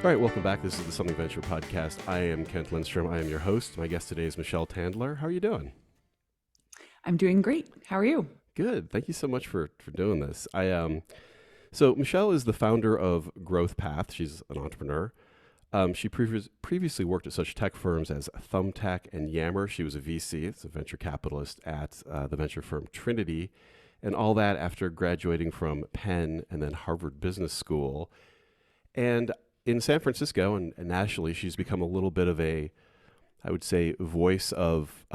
All right, welcome back. This is the Something Venture podcast. I am Kent Lindstrom. I am your host. My guest today is Michelle Tandler. How are you doing? I'm doing great. How are you? Good. Thank you so much for doing this. So Michelle is the founder of Growth Path. She's an entrepreneur. She previously worked at such tech firms as Thumbtack and Yammer. She was a VC, it's a venture capitalist at the venture firm Trinity, and all that after graduating from Penn and then Harvard Business School. And in San Francisco and nationally, she's become a little bit of a, I would say, voice of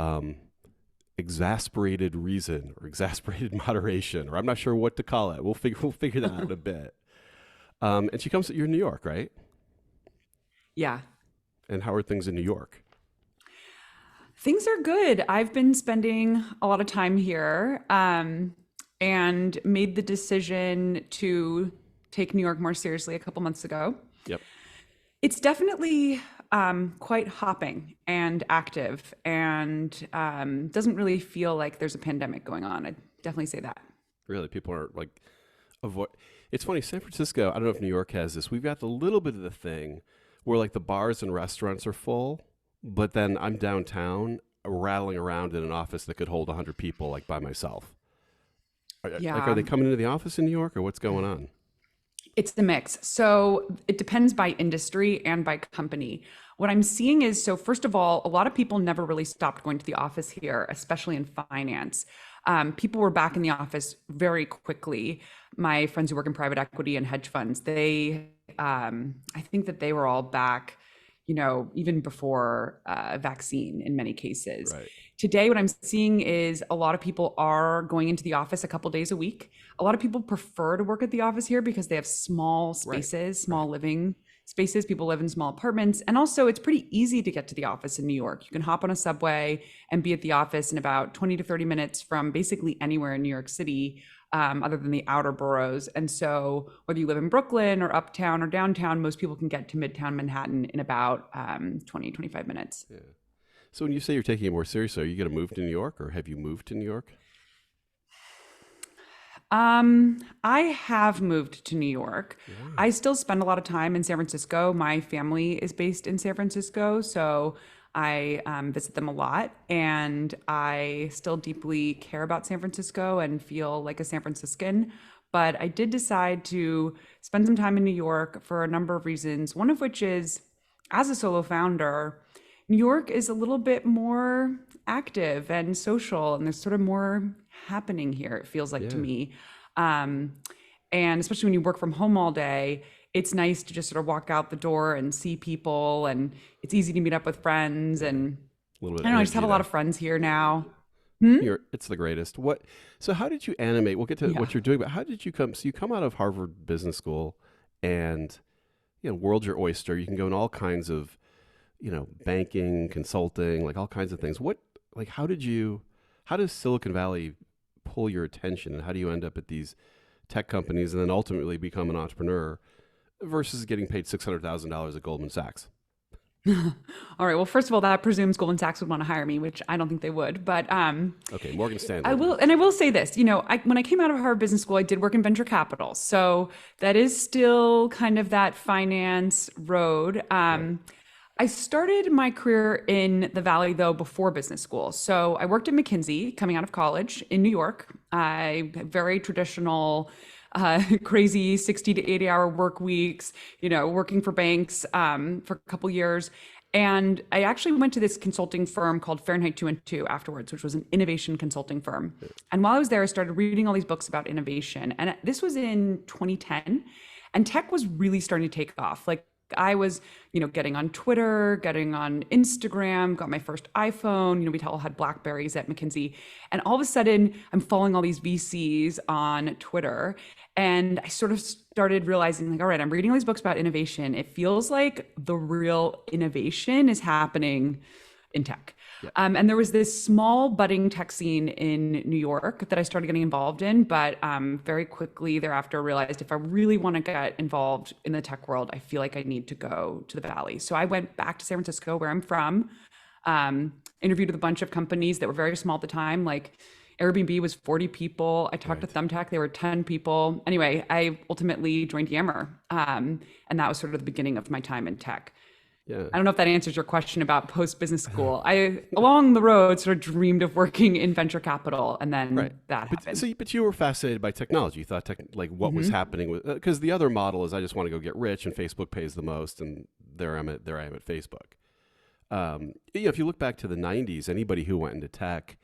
exasperated reason or exasperated moderation, or I'm not sure what to call it. We'll figure that out in a bit. And you're in New York, right? Yeah. And how are things in New York? Things are good. I've been spending a lot of time here and made the decision to take New York more seriously a couple months ago. Yep. It's definitely quite hopping and active and doesn't really feel like there's a pandemic going on. I'd definitely say that. Really, people are like, it's funny, San Francisco, I don't know if New York has this. We've got a little bit of the thing where like the bars and restaurants are full, but then I'm downtown rattling around in an office that could hold 100 people like by myself. Yeah. Like, are they coming into the office in New York or what's going on? It's the mix. So it depends by industry and by company. What I'm seeing is, so first of all, a lot of people never really stopped going to the office here, especially in finance. People were back in the office very quickly. My friends who work in private equity and hedge funds, I think that they were all back, even before vaccine in many cases. Right. Today, what I'm seeing is a lot of people are going into the office a couple days a week. A lot of people prefer to work at the office here because they have small spaces, small living spaces. People live in small apartments. And also it's pretty easy to get to the office in New York. You can hop on a subway and be at the office in about 20 to 30 minutes from basically anywhere in New York City, other than the outer boroughs. And so whether you live in Brooklyn or uptown or downtown, most people can get to Midtown Manhattan in about 20, 25 minutes. Yeah. So when you say you're taking it more seriously, are you going to move to New York or have you moved to New York? I have moved to New York. Yeah. I still spend a lot of time in San Francisco. My family is based in San Francisco, so I visit them a lot, and I still deeply care about San Francisco and feel like a San Franciscan. But I did decide to spend some time in New York for a number of reasons, one of which is, as a solo founder, New York is a little bit more active and social, and there's sort of more happening here, it feels like to me. And especially when you work from home all day, it's nice to just sort of walk out the door and see people, and it's easy to meet up with friends. And A little bit I don't know, I just have a lot of friends here now. It's the greatest. So how did you animate? We'll get to what you're doing, but how did you come? So you come out of Harvard Business School and, world's your oyster. You can go in all kinds of, banking, consulting, like all kinds of things. How does Silicon Valley pull your attention, and how do you end up at these tech companies and then ultimately become an entrepreneur versus getting paid $600,000 at Goldman Sachs? All right. Well, first of all, that presumes Goldman Sachs would want to hire me, which I don't think they would. But okay, Morgan Stanley. I will say this. When I came out of Harvard Business School, I did work in venture capital, so that is still kind of that finance road. I started my career in the Valley, though, before business school. So I worked at McKinsey coming out of college in New York. Very traditional, crazy 60 to 80-hour work weeks, working for banks for a couple years. And I actually went to this consulting firm called Fahrenheit 212 afterwards, which was an innovation consulting firm. And while I was there, I started reading all these books about innovation. And this was in 2010. And tech was really starting to take off. Like, I was, getting on Twitter, getting on Instagram, got my first iPhone. We all had Blackberries at McKinsey. And all of a sudden, I'm following all these VCs on Twitter. And I sort of started realizing, like, all right, I'm reading all these books about innovation. It feels like the real innovation is happening in tech. Yeah. And there was this small budding tech scene in New York that I started getting involved in, but very quickly thereafter realized if I really want to get involved in the tech world, I feel like I need to go to the Valley. So I went back to San Francisco, where I'm from, interviewed with a bunch of companies that were very small at the time, like Airbnb was 40 people. I talked to Right. Thumbtack, they were 10 people. Anyway, I ultimately joined Yammer. And that was sort of the beginning of my time in tech. Yeah. I don't know if that answers your question about post business school. I, along the road, sort of dreamed of working in venture capital, and Right. then that But happened. so, but you were fascinated by technology. You thought like what was Hmm. happening with because the other model is I just want to go get rich and Facebook pays the most and there I am at Facebook. If you look back to the '90s, anybody who went into tech,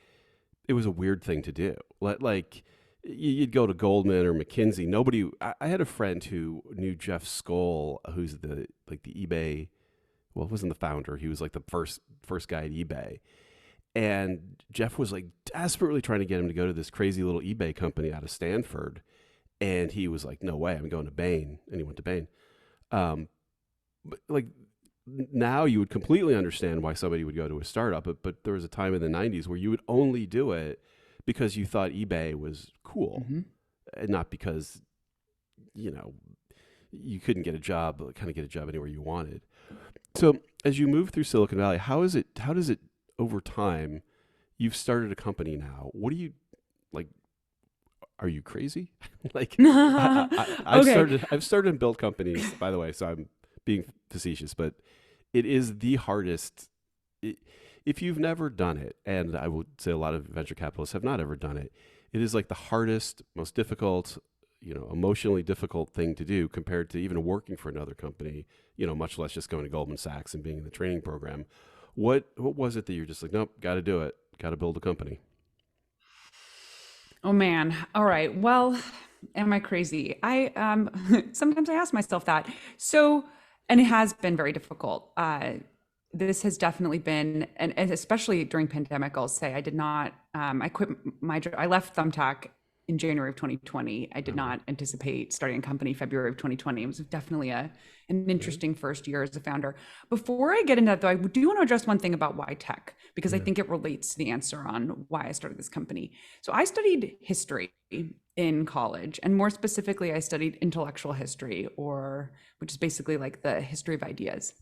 it was a weird thing to do. Like you'd go to Goldman or McKinsey. Nobody. I had a friend who knew Jeff Skoll, who's the eBay. Well, wasn't the founder. He was like the first guy at eBay. And Jeff was like desperately trying to get him to go to this crazy little eBay company out of Stanford. And he was like, no way, I'm going to Bain. And he went to Bain. Um, but like now you would completely understand why somebody would go to a startup. But there was a time in the 90s where you would only do it because you thought eBay was cool Hmm. and not because, you know, you couldn't get a job, kind of get a job anywhere you wanted. So as you move through Silicon Valley, how does it over time, you've started a company now. What do you like? Are you crazy? Like Okay. I've started and built companies, by the way, so I'm being facetious, but it is the hardest. i if you've never done it, and I would say a lot of venture capitalists have not ever done it, it is like the hardest, most difficult, emotionally difficult thing to do compared to even working for another company, much less just going to Goldman Sachs and being in the training program. What was it that you're just like, nope, got to do it, got to build a company? Oh man. All right. Well, am I crazy? I sometimes I ask myself that. So, and it has been very difficult. This has definitely been, and especially during pandemic, I'll say I did not. I quit I left Thumbtack in January of 2020. I did Uh-huh. not anticipate starting a company February of 2020. It was definitely an Yeah, interesting first year as a founder. Before I get into that, though, I do want to address one thing about why tech, because I yeah. think it relates to the answer on why I started this company. So I studied history in college, and more specifically, I studied intellectual history, or which is basically like the history of ideas.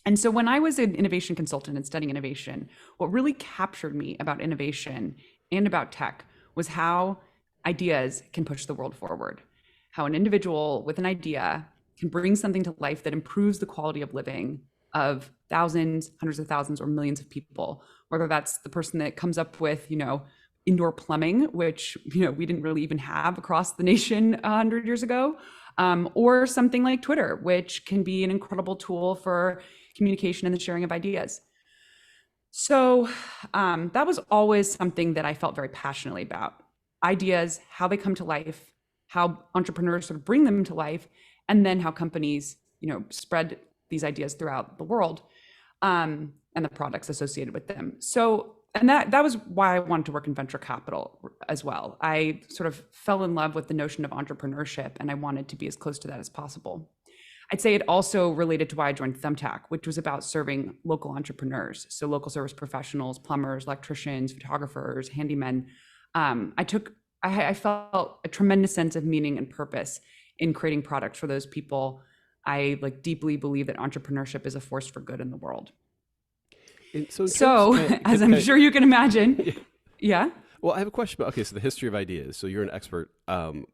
And so when I was an innovation consultant and studying innovation, what really captured me about innovation and about tech was how ideas can push the world forward. How an individual with an idea can bring something to life that improves the quality of living of thousands, hundreds of thousands, or millions of people, whether that's the person that comes up with, indoor plumbing, which, we didn't really even have across the nation 100 years ago, or something like Twitter, which can be an incredible tool for communication and the sharing of ideas. So that was always something that I felt very passionately about. Ideas, how they come to life, how entrepreneurs sort of bring them to life, and then how companies, spread these ideas throughout the world, and the products associated with them. So, and that was why I wanted to work in venture capital as well. I sort of fell in love with the notion of entrepreneurship, and I wanted to be as close to that as possible. I'd say it also related to why I joined Thumbtack, which was about serving local entrepreneurs. So local service professionals, plumbers, electricians, photographers, handymen. I took, I felt a tremendous sense of meaning and purpose in creating products for those people. I like deeply believe that entrepreneurship is a force for good in the world. And so in terms, So, as I'm sure you can imagine, yeah. yeah. Well, I have a question about okay, so the history of ideas. So you're an expert.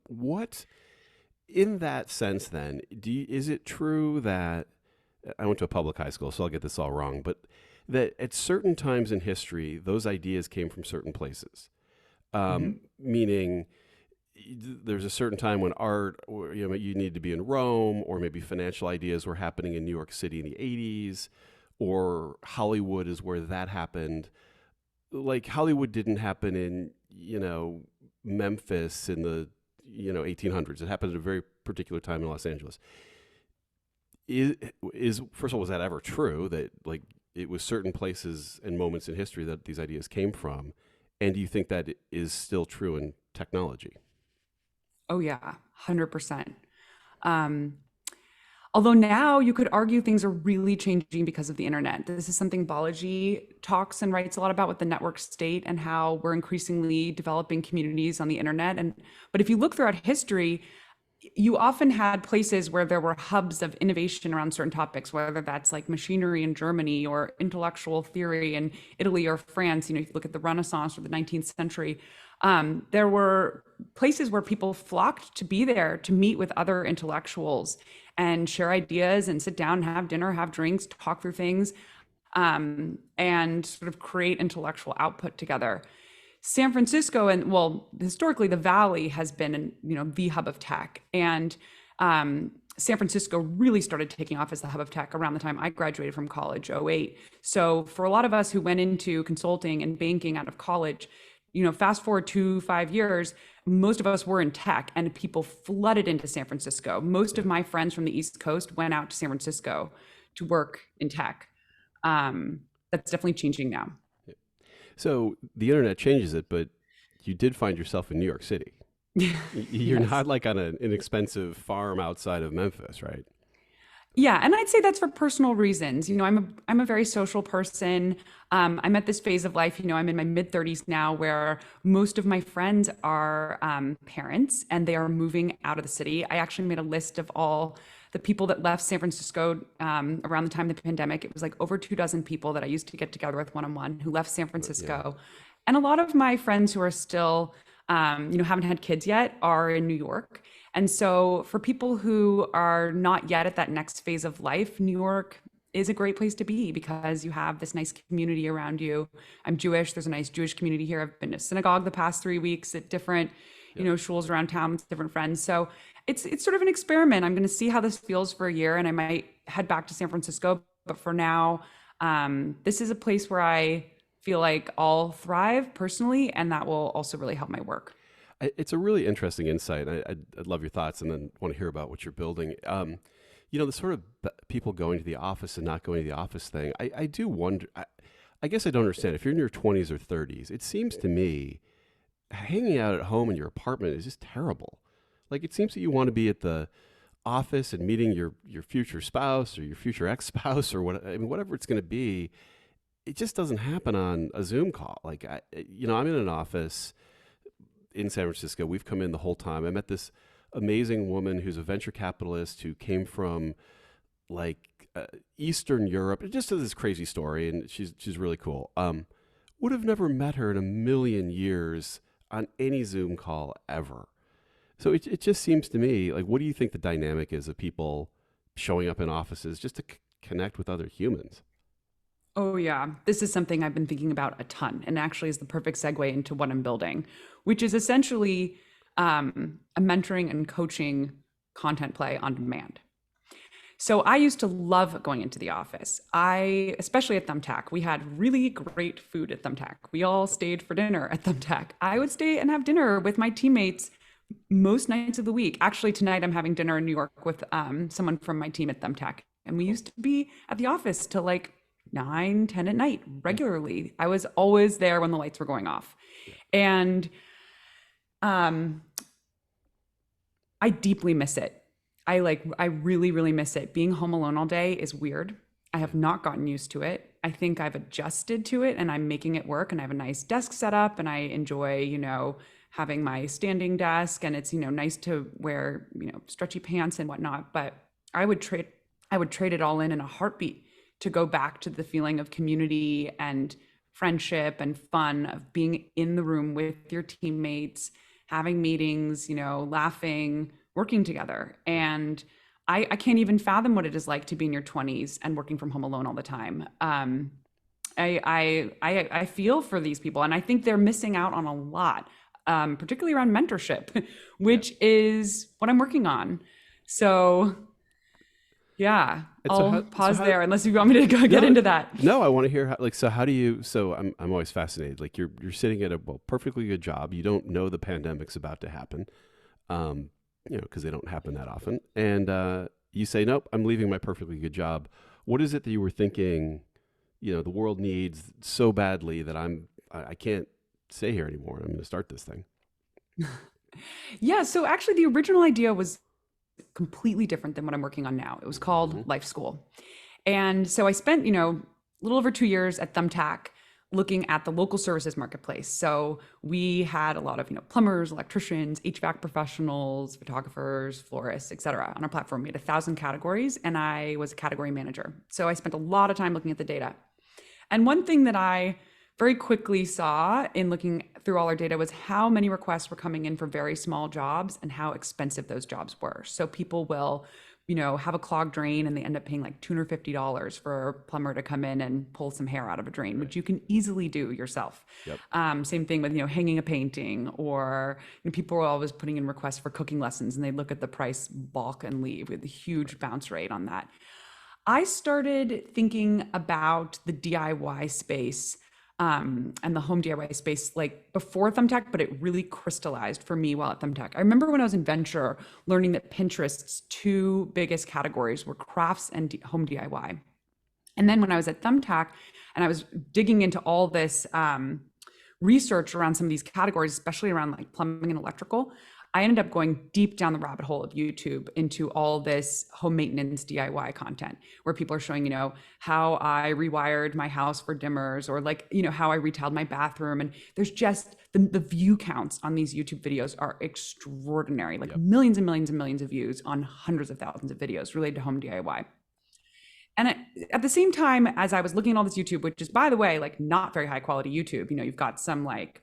What in that sense then? Is it true that I went to a public high school, so I'll get this all wrong, but that at certain times in history, those ideas came from certain places, Mhm. meaning there's a certain time when art, or, you need to be in Rome, or maybe financial ideas were happening in New York City in the '80s, or Hollywood is where that happened. Like Hollywood didn't happen in Memphis in the 1800s. It happened at a very particular time in Los Angeles. Is is first of all, was that ever true that like it was certain places and moments in history that these ideas came from? And do you think that it is still true in technology? Oh yeah, 100%. Um, Although now you could argue things are really changing because of the internet. This is something Balaji talks and writes a lot about with the network state and how we're increasingly developing communities on the internet. But if you look throughout history, you often had places where there were hubs of innovation around certain topics, whether that's like machinery in Germany or intellectual theory in Italy or France. If you look at the Renaissance or the 19th century, there were places where people flocked to be there to meet with other intellectuals and share ideas and sit down, have dinner, have drinks, talk through things, and sort of create intellectual output together. San Francisco, and well, historically the Valley has been, the hub of tech, and San Francisco really started taking off as the hub of tech around the time I graduated from college, '08. So for a lot of us who went into consulting and banking out of college, fast forward 5 years, most of us were in tech, and people flooded into San Francisco. Most of my friends from the East Coast went out to San Francisco to work in tech. That's definitely changing now. So the internet changes it, but you did find yourself in New York City. You're Yes. not like on an inexpensive farm outside of Memphis, right? Yeah, and I'd say that's for personal reasons. I'm a very social person. I'm at this phase of life. I'm in my mid 30s now, where most of my friends are parents, and they are moving out of the city. I actually made a list of all the people that left San Francisco around the time of the pandemic. It was like over 24 people that I used to get together with one-on-one who left San Yeah. Francisco, and a lot of my friends who are still, haven't had kids yet, are in New York. And so for people who are not yet at that next phase of life, New York is a great place to be because you have this nice community around you. I'm Jewish. There's a nice Jewish community here. I've been to synagogue the past 3 weeks at different, shuls around town with different friends. So it's sort of an experiment. I'm going to see how this feels for a year, and I might head back to San Francisco. But for now, this is a place where I feel like I'll thrive personally, and that will also really help my work. It's a really interesting insight. I'd love your thoughts, and then want to hear about what you're building. The sort of people going to the office and not going to the office thing. I do wonder. I guess I don't understand. If you're in your 20s or 30s, it seems to me hanging out at home in your apartment is just terrible. Like, it seems that you want to be at the office and meeting your future spouse or your future ex-spouse or whatever it's going to be. It just doesn't happen on a Zoom call. Like, I'm in an office in San Francisco. We've come in the whole time. I met this amazing woman who's a venture capitalist who came from like Eastern Europe. It just has this crazy story, and she's really cool. Would have never met her in a million years on any Zoom call ever. So it just seems to me like, what do you think the dynamic is of people showing up in offices just to connect with other humans? Oh, yeah. This is something I've been thinking about a ton, and actually is the perfect segue into what I'm building, which is essentially a mentoring and coaching content play on demand. So I used to love going into the office. Especially at Thumbtack, we had really great food at Thumbtack. We all stayed for dinner at Thumbtack. I would stay and have dinner with my teammates most nights of the week. Actually, tonight I'm having dinner in New York with someone from my team at Thumbtack. And we used to be at the office till like 9, 10 at night regularly. I was always there when the lights were going off. And I deeply miss it. I really, really miss it. Being home alone all day is weird. I have not gotten used to it. I think I've adjusted to it, and I'm making it work, and I have a nice desk set up, and I enjoy, having my standing desk, and it's, nice to wear, stretchy pants and whatnot. But I would trade it all in a heartbeat to go back to the feeling of community and friendship and fun of being in the room with your teammates, having meetings, laughing, working together. And I can't even fathom what it is like to be in your 20s and working from home alone all the time. I feel for these people, and I think they're missing out on a lot, particularly around mentorship, which is what I'm working on. So yeah, I'll pause there unless you want me to get into that. No, I want to hear how do you, so I'm always fascinated. Like, you're sitting at a perfectly good job. You don't know the pandemic's about to happen. Because they don't happen that often. And you say, nope, I'm leaving my perfectly good job. What is it that you were thinking, the world needs so badly that I can't stay here anymore. I'm going to start this thing. Yeah. So actually the original idea was completely different than what I'm working on now. It was called Life School. And so I spent, a little over 2 years at Thumbtack looking at the local services marketplace. So we had a lot of, plumbers, electricians, HVAC professionals, photographers, florists, et cetera, on our platform. We had 1,000 categories, and I was a category manager. So I spent a lot of time looking at the data. And one thing that I very quickly saw in looking through all our data was how many requests were coming in for very small jobs and how expensive those jobs were. So people will, have a clogged drain and they end up paying like $250 for a plumber to come in and pull some hair out of a drain, which you can easily do yourself. Yep. Same thing with, hanging a painting, or people are always putting in requests for cooking lessons and they look at the price, balk, and leave with a huge bounce rate on that. I started thinking about the DIY space and the home DIY space like before Thumbtack, but it really crystallized for me while at Thumbtack. I remember when I was in venture learning that Pinterest's two biggest categories were crafts and home DIY. And then when I was at Thumbtack and I was digging into all this research around some of these categories, especially around like plumbing and electrical, I ended up going deep down the rabbit hole of YouTube into all this home maintenance DIY content where people are showing, how I rewired my house for dimmers, or like, how I retiled my bathroom. And there's just the view counts on these YouTube videos are extraordinary, like millions and millions and millions of views on hundreds of thousands of videos related to home DIY. And at the same time, as I was looking at all this YouTube, which is, by the way, like not very high quality YouTube, you've got some like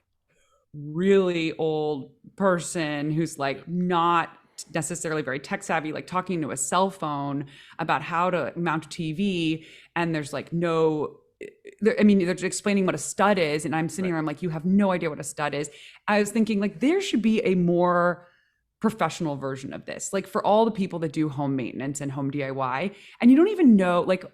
really old person who's like not necessarily very tech savvy, like talking to a cell phone about how to mount a TV. And there's like they're explaining what a stud is. And I'm sitting here, I'm like, you have no idea what a stud is. I was thinking like, there should be a more professional version of this, like for all the people that do home maintenance and home DIY. And you don't even know, like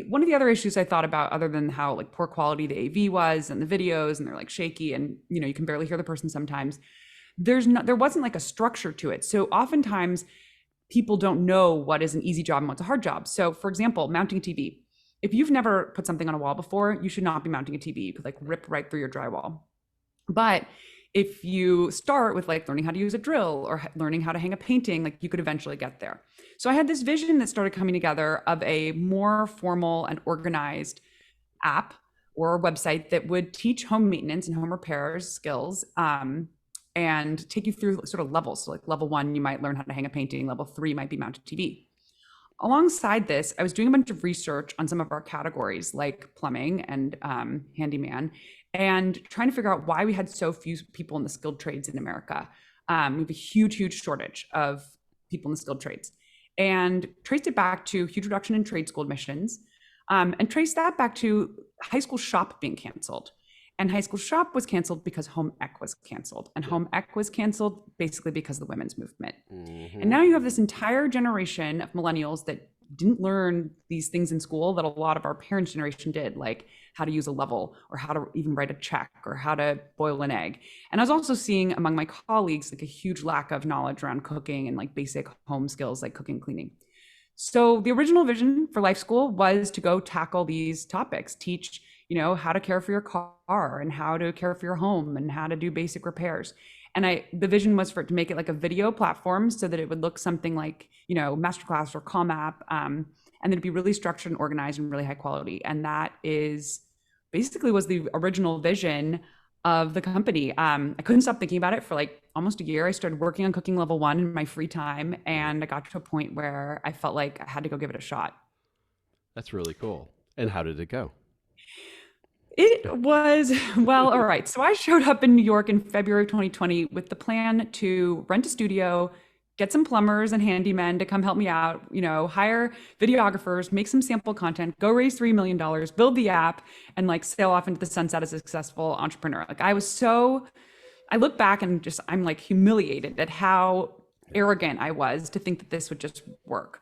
one of the other issues I thought about, other than how like poor quality the AV was and the videos, and they're like shaky and, you can barely hear the person sometimes. There wasn't like a structure to it. So oftentimes people don't know what is an easy job and what's a hard job. So for example, mounting a TV. If you've never put something on a wall before, you should not be mounting a TV. You could like rip right through your drywall. But if you start with like learning how to use a drill or learning how to hang a painting, like you could eventually get there. So I had this vision that started coming together of a more formal and organized app or website that would teach home maintenance and home repairs skills and take you through sort of levels. So like level 1, you might learn how to hang a painting. Level 3 might be mounted TV. Alongside this, I was doing a bunch of research on some of our categories like plumbing and handyman, and trying to figure out why we had so few people in the skilled trades in America. We have a huge, huge shortage of people in the skilled trades, and traced it back to huge reduction in trade school admissions, and traced that back to high school shop being canceled. And high school shop was canceled because home ec was canceled, and home ec was canceled basically because of the women's movement. Mm-hmm. And now you have this entire generation of millennials that didn't learn these things in school that a lot of our parents' generation did, like how to use a level or how to even write a check or how to boil an egg. And I was also seeing among my colleagues like a huge lack of knowledge around cooking and like basic home skills like cooking, cleaning. So the original vision for Life School was to go tackle these topics, teach, how to care for your car and how to care for your home and how to do basic repairs. And the vision was for it to make it like a video platform so that it would look something like, Masterclass or Calm app, and then it'd be really structured and organized and really high quality. And that is basically was the original vision of the company. I couldn't stop thinking about it for like almost a year. I started working on cooking level 1 in my free time, and I got to a point where I felt like I had to go give it a shot. That's really cool. And how did it go? It was, well, all right. So I showed up in New York in February of 2020 with the plan to rent a studio, get some plumbers and handymen to come help me out, hire videographers, make some sample content, go raise $3 million, build the app, and like sail off into the sunset as a successful entrepreneur. Like I look back and I'm like humiliated at how arrogant I was to think that this would just work.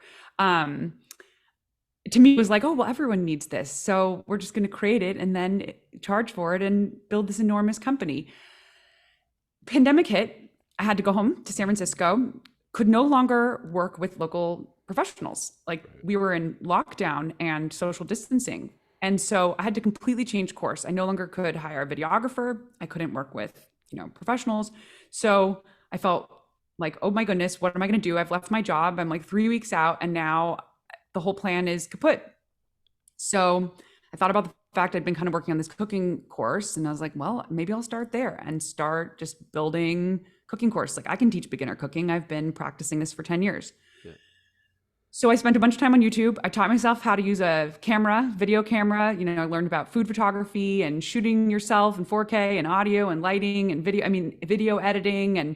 To me, it was like, oh, well, everyone needs this. So we're just going to create it and then charge for it and build this enormous company. Pandemic hit. I had to go home to San Francisco, could no longer work with local professionals. Like we were in lockdown and social distancing. And so I had to completely change course. I no longer could hire a videographer. I couldn't work with, professionals. So I felt like, oh my goodness, what am I going to do? I've left my job. I'm like 3 weeks out and now the whole plan is kaput. So I thought about the fact, I'd been kind of working on this cooking course, and I was like, well, maybe I'll start there and start just building cooking course. Like, I can teach beginner cooking. I've been practicing this for 10 years. Yeah. So I spent a bunch of time on YouTube. I taught myself how to use a camera, video camera. You know, I learned about food photography and shooting yourself in 4K and audio and lighting and video editing, and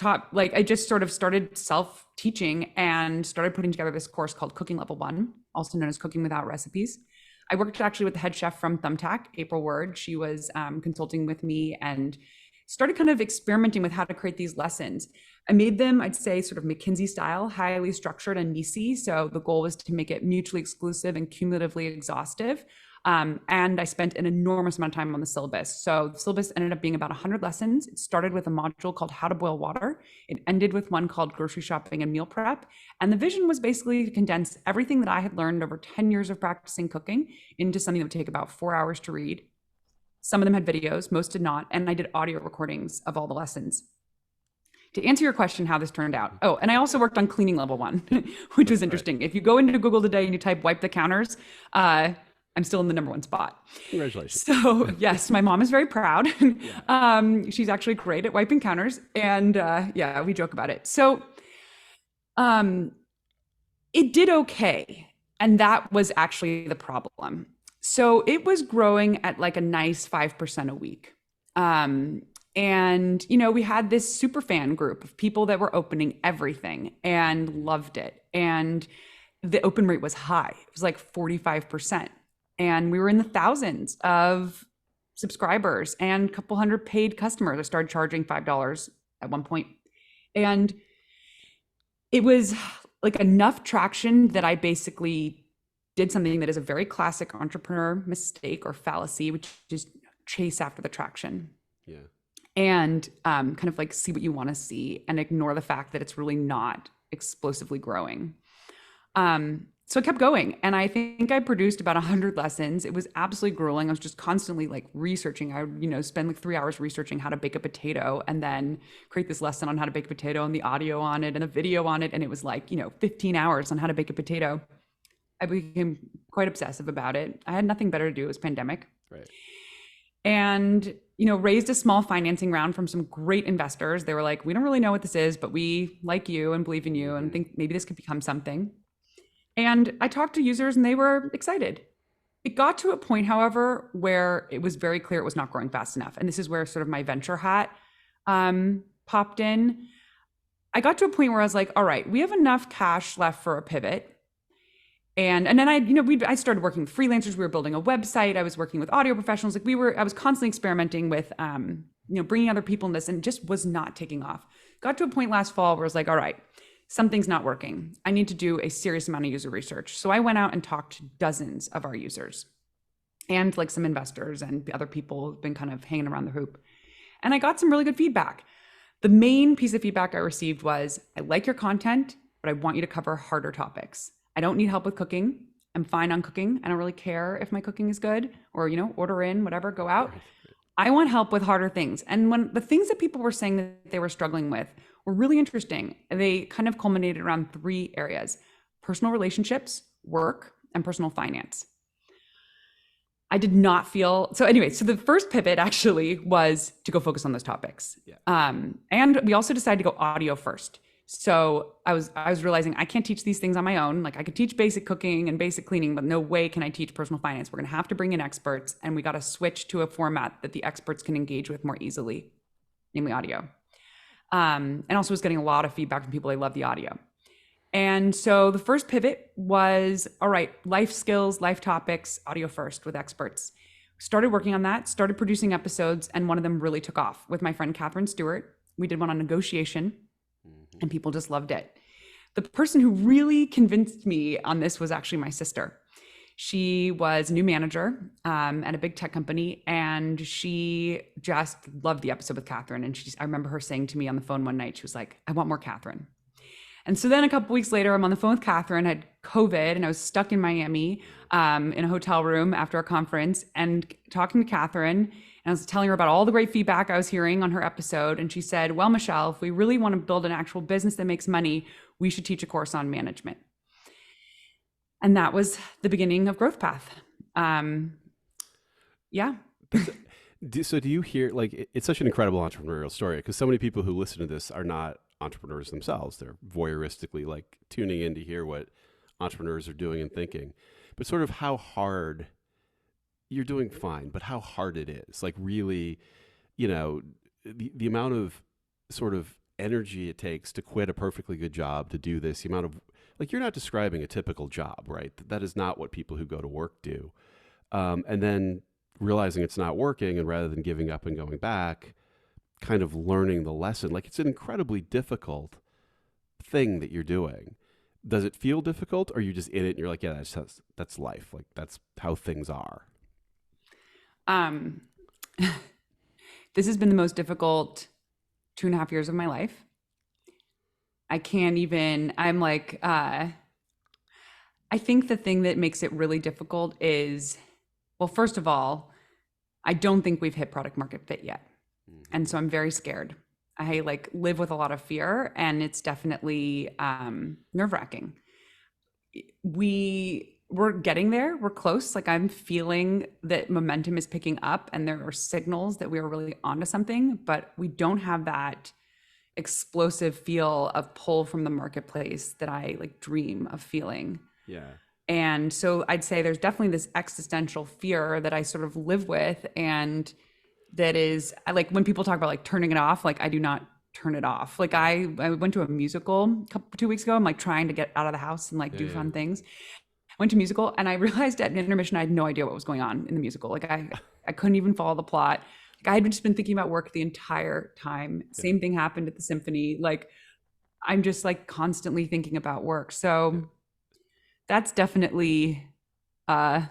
I just sort of started self-teaching and started putting together this course called Cooking Level 1, also known as Cooking Without Recipes. I worked actually with the head chef from Thumbtack, April Word. She was consulting with me and started kind of experimenting with how to create these lessons. I made them, I'd say, sort of McKinsey style, highly structured and meaty. So the goal was to make it mutually exclusive and cumulatively exhaustive. And I spent an enormous amount of time on the syllabus. So the syllabus ended up being about 100 lessons. It started with a module called How to Boil Water. It ended with one called Grocery Shopping and Meal Prep. And the vision was basically to condense everything that I had learned over 10 years of practicing cooking into something that would take about 4 hours to read. Some of them had videos, most did not. And I did audio recordings of all the lessons. To answer your question, how this turned out. Oh, and I also worked on Cleaning Level 1, which was interesting. If you go into Google today and you type wipe the counters, I'm still in the #1 spot. Congratulations. So yes, my mom is very proud. She's actually great at wiping counters. And yeah, we joke about it. So it did okay. And that was actually the problem. So it was growing at like a nice 5% a week. And, you know, we had this super fan group of people that were opening everything and loved it. And the open rate was high. It was like 45%. And we were in the thousands of subscribers and a couple hundred paid customers. I started charging $5 at one point. And it was like enough traction that I basically did something that is a very classic entrepreneur mistake or fallacy, which is chase after the traction. Yeah. And kind of like see what you want to see and ignore the fact that it's really not explosively growing. So I kept going, and I think I produced about 100 lessons. It was absolutely grueling. I was just constantly like researching. I would, you know, spend like 3 hours researching how to bake a potato and then create this lesson on how to bake a potato and the audio on it and the video on it. And it was like, you know, 15 hours on how to bake a potato. I became quite obsessive about it. I had nothing better to do. It was pandemic. Right. And, you know, raised a small financing round from some great investors. They were like, we don't really know what this is, but we like you and believe in you and think maybe this could become something. And I talked to users and they were excited. It got to a point, however, where it was very clear it was not growing fast enough. And this is where sort of my venture hat popped in. I got to a point where I was like, all right, we have enough cash left for a pivot. And then I started working with freelancers. We were building a website. I was working with audio professionals. I was constantly experimenting with, bringing other people in this, and it just was not taking off. Got to a point last fall where I was like, all right, something's not working. I need to do a serious amount of user research. So I went out and talked to dozens of our users and like some investors and other people who've been kind of hanging around the hoop. And I got some really good feedback. The main piece of feedback I received was, I like your content, but I want you to cover harder topics. I don't need help with cooking. I'm fine on cooking. I don't really care if my cooking is good or, order in, whatever, go out. I want help with harder things. And when the things that people were saying that they were struggling with were really interesting, they kind of culminated around 3 areas: personal relationships, work, and personal finance. I did not feel, so the first pivot actually was to go focus on those topics. Yeah. And we also decided to go audio first. So I was realizing I can't teach these things on my own. Like, I could teach basic cooking and basic cleaning, but no way can I teach personal finance. We're going to have to bring in experts, and we got to switch to a format that the experts can engage with more easily, namely audio. And also was getting a lot of feedback from people. They love the audio. And so the first pivot was, all right, life skills, life topics, audio first with experts. Started working on that, started producing episodes, and one of them really took off with my friend Catherine Stewart. We did one on negotiation, and people just loved it. The person who really convinced me on this was actually my sister. She was a new manager at a big tech company, and she just loved the episode with Catherine. And I remember her saying to me on the phone one night, she was like, I want more Catherine. And so then a couple weeks later, I'm on the phone with Catherine. I had COVID, and I was stuck in Miami in a hotel room after a conference, and talking to Catherine. And I was telling her about all the great feedback I was hearing on her episode. And she said, well, Michelle, if we really want to build an actual business that makes money, we should teach a course on management. And that was the beginning of Growth Path. Yeah. So do you hear, like, it's such an incredible entrepreneurial story because so many people who listen to this are not entrepreneurs themselves. They're voyeuristically like tuning in to hear what entrepreneurs are doing and thinking. But sort of how hard you're doing fine, but how hard it is. Like really, you know, the amount of sort of energy it takes to quit a perfectly good job to do this, the amount of like you're not describing a typical job, right? That is not what people who go to work do. And then realizing it's not working and rather than giving up and going back, kind of learning the lesson. Like it's an incredibly difficult thing that you're doing. Does it feel difficult or are you just in it and you're like, yeah, that's life. Like that's how things are. Um, this has been the most difficult 2.5 years of my life. I can't even, I'm like, I think the thing that makes it really difficult is, well, first of all, I don't think we've hit product market fit yet. And so I'm very scared. I like live with a lot of fear and it's definitely nerve-wracking. We're getting there. We're close. Like I'm feeling that momentum is picking up and there are signals that we are really onto something, but we don't have that explosive feel of pull from the marketplace that I like dream of feeling. Yeah. And so I'd say there's definitely this existential fear that I sort of live with. And that is, I like when people talk about like turning it off, like I do not turn it off. Like I went to a musical 2 weeks ago. I'm like trying to get out of the house and like do fun things. I went to a musical and I realized at an intermission, I had no idea what was going on in the musical. Like I couldn't even follow the plot. Like I had just been thinking about work the entire time. Same thing happened at the symphony. Like I'm just like constantly thinking about work. So that's definitely that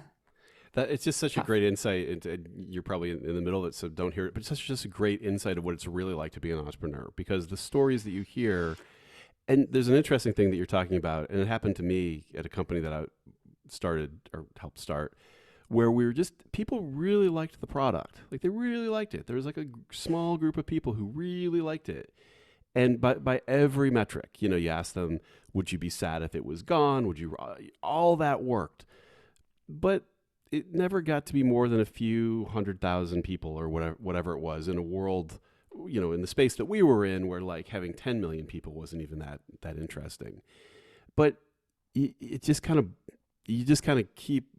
it's just such tough. a great insight into, you're probably in the middle of it, so don't hear it, but it's just a great insight of what it's really like to be an entrepreneur because the stories that you hear, and there's an interesting thing that you're talking about, and it happened to me at a company that I started or helped start, where we were just, people really liked the product. Like they really liked it. There was like a small group of people who really liked it. And by every metric, you know, you ask them, would you be sad if it was gone? Would you, all that worked. But it never got to be more than a few 100,000 people or whatever it was in a world, you know, in the space that we were in where like having 10 million people wasn't even that interesting. But it just kind of, you just kind of keep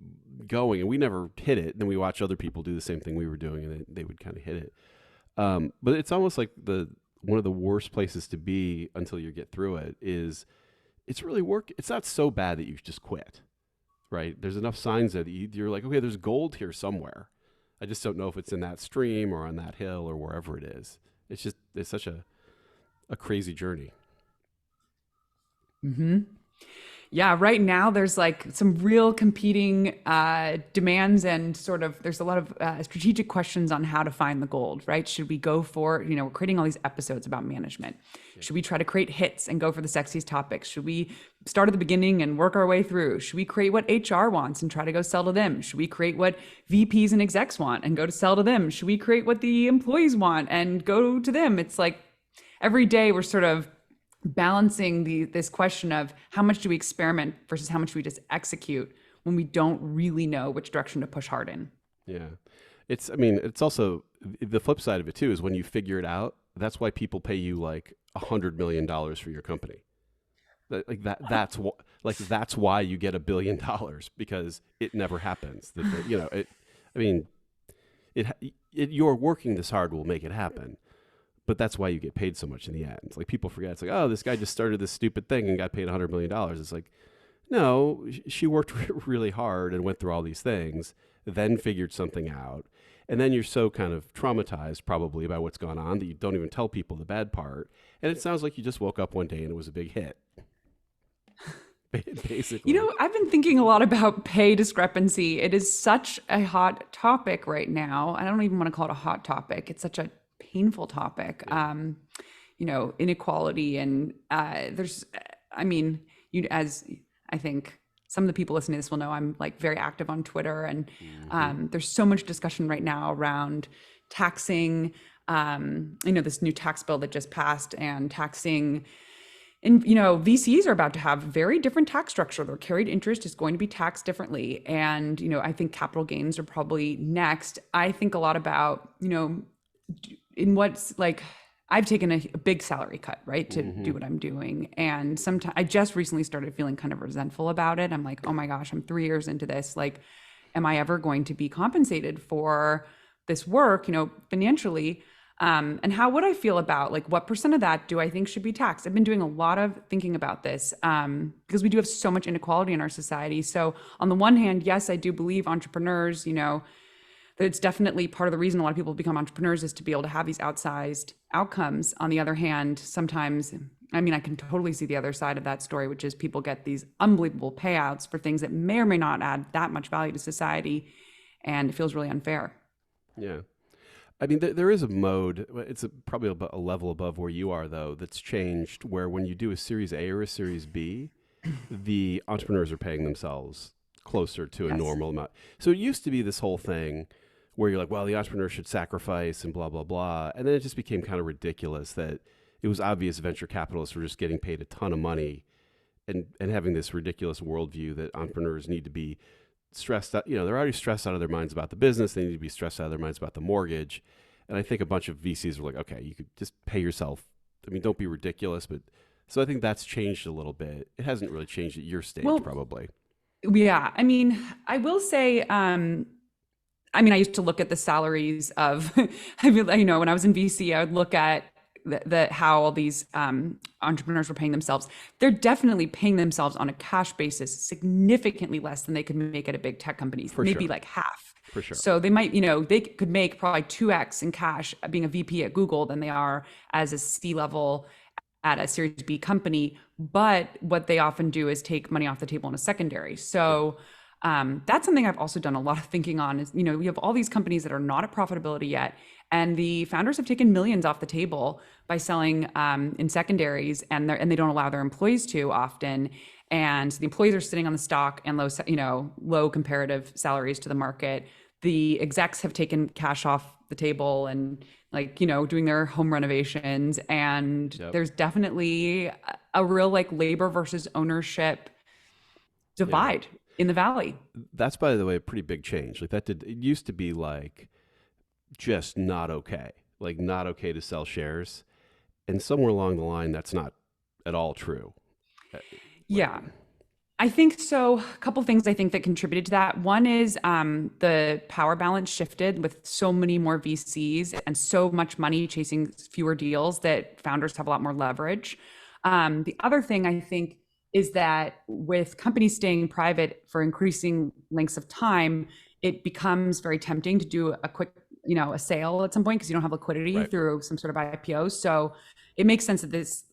going, and we never hit it. Then we watch other people do the same thing we were doing and they would kind of hit it. But it's almost like one of the worst places to be until you get through it is it's really work. It's not so bad that you just quit, right? There's enough signs that you're like, okay, there's gold here somewhere. I just don't know if it's in that stream or on that hill or wherever it is. It's such a crazy journey. Mm-hmm. Yeah, right now there's like some real competing demands and sort of there's a lot of strategic questions on how to find the gold, right? Should we go for, you know, we're creating all these episodes about management. Yeah. Should we try to create hits and go for the sexiest topics? Should we start at the beginning and work our way through? Should we create what HR wants and try to go sell to them? Should we create what VPs and execs want and go to sell to them? Should we create what the employees want and go to them? It's like every day we're sort of balancing this question of how much do we experiment versus how much do we just execute when we don't really know which direction to push hard in. Yeah. It's also the flip side of it too, is when you figure it out, that's why people pay you like $100 million for your company. That's why you get $1 billion, because it never happens. You're working this hard will make it happen. But that's why you get paid so much in the end. Like people forget, it's like, oh, this guy just started this stupid thing and got paid $100 million. It's like, no, she worked really hard and went through all these things, then figured something out. And then you're so kind of traumatized probably by what's gone on that you don't even tell people the bad part. And it sounds like you just woke up one day and it was a big hit. Basically. You know, I've been thinking a lot about pay discrepancy. It is such a hot topic right now. I don't even want to call it a hot topic. It's such a painful topic. Yeah. Inequality and as I think some of the people listening to this will know, I'm like very active on Twitter, and there's so much discussion right now around taxing, this new tax bill that just passed, and taxing and VCs are about to have very different tax structure. Their carried interest is going to be taxed differently. And, I think capital gains are probably next. I think a lot about, in what's like, I've taken a big salary cut, right, to do what I'm doing. And sometimes I just recently started feeling kind of resentful about it. I'm like, oh my gosh, I'm 3 years into this. Like, am I ever going to be compensated for this work, financially? And how would I feel about like what percent of that do I think should be taxed? I've been doing a lot of thinking about this because we do have so much inequality in our society. So on the one hand, yes, I do believe entrepreneurs, that it's definitely part of the reason a lot of people become entrepreneurs is to be able to have these outsized outcomes. On the other hand, sometimes, I mean, I can totally see the other side of that story, which is people get these unbelievable payouts for things that may or may not add that much value to society. And it feels really unfair. Yeah. I mean, there is a mode. It's probably a level above where you are, though, that's changed where when you do a Series A or a Series B, the entrepreneurs are paying themselves closer to a Yes. normal amount. So it used to be this whole thing where you're like, well, the entrepreneur should sacrifice and blah, blah, blah. And then it just became kind of ridiculous that it was obvious venture capitalists were just getting paid a ton of money and having this ridiculous worldview that entrepreneurs need to be stressed out. They're already stressed out of their minds about the business. They need to be stressed out of their minds about the mortgage. And I think a bunch of VCs were like, okay, you could just pay yourself. I mean, don't be ridiculous. But so I think that's changed a little bit. It hasn't really changed at your stage, Well, probably. yeah, I mean, I will say, I used to look at the salaries of, when I was in VC, I would look at how all these entrepreneurs were paying themselves. They're definitely paying themselves on a cash basis significantly less than they could make at a big tech companies, For maybe sure. like half. For sure. So they might, they could make probably 2x in cash being a VP at Google than they are as a C-level at a Series B company. But what they often do is take money off the table in a secondary. So that's something I've also done a lot of thinking on is, we have all these companies that are not at profitability yet. And the founders have taken millions off the table by selling in secondaries, and they don't allow their employees to often. And the employees are sitting on the stock and low comparative salaries to the market. The execs have taken cash off the table and doing their home renovations. And Yep. there's definitely a real labor versus ownership divide in the Valley. That's, by the way, a pretty big change. It used to be just not okay. Not okay to sell shares. And somewhere along the line, that's not at all true. Yeah, I think so. A couple things I think that contributed to that. One is the power balance shifted with so many more VCs and so much money chasing fewer deals that founders have a lot more leverage. The other thing I think is that with companies staying private for increasing lengths of time, it becomes very tempting to do a quick, a sale at some point because you don't have liquidity Right. through some sort of IPO. So it makes sense that this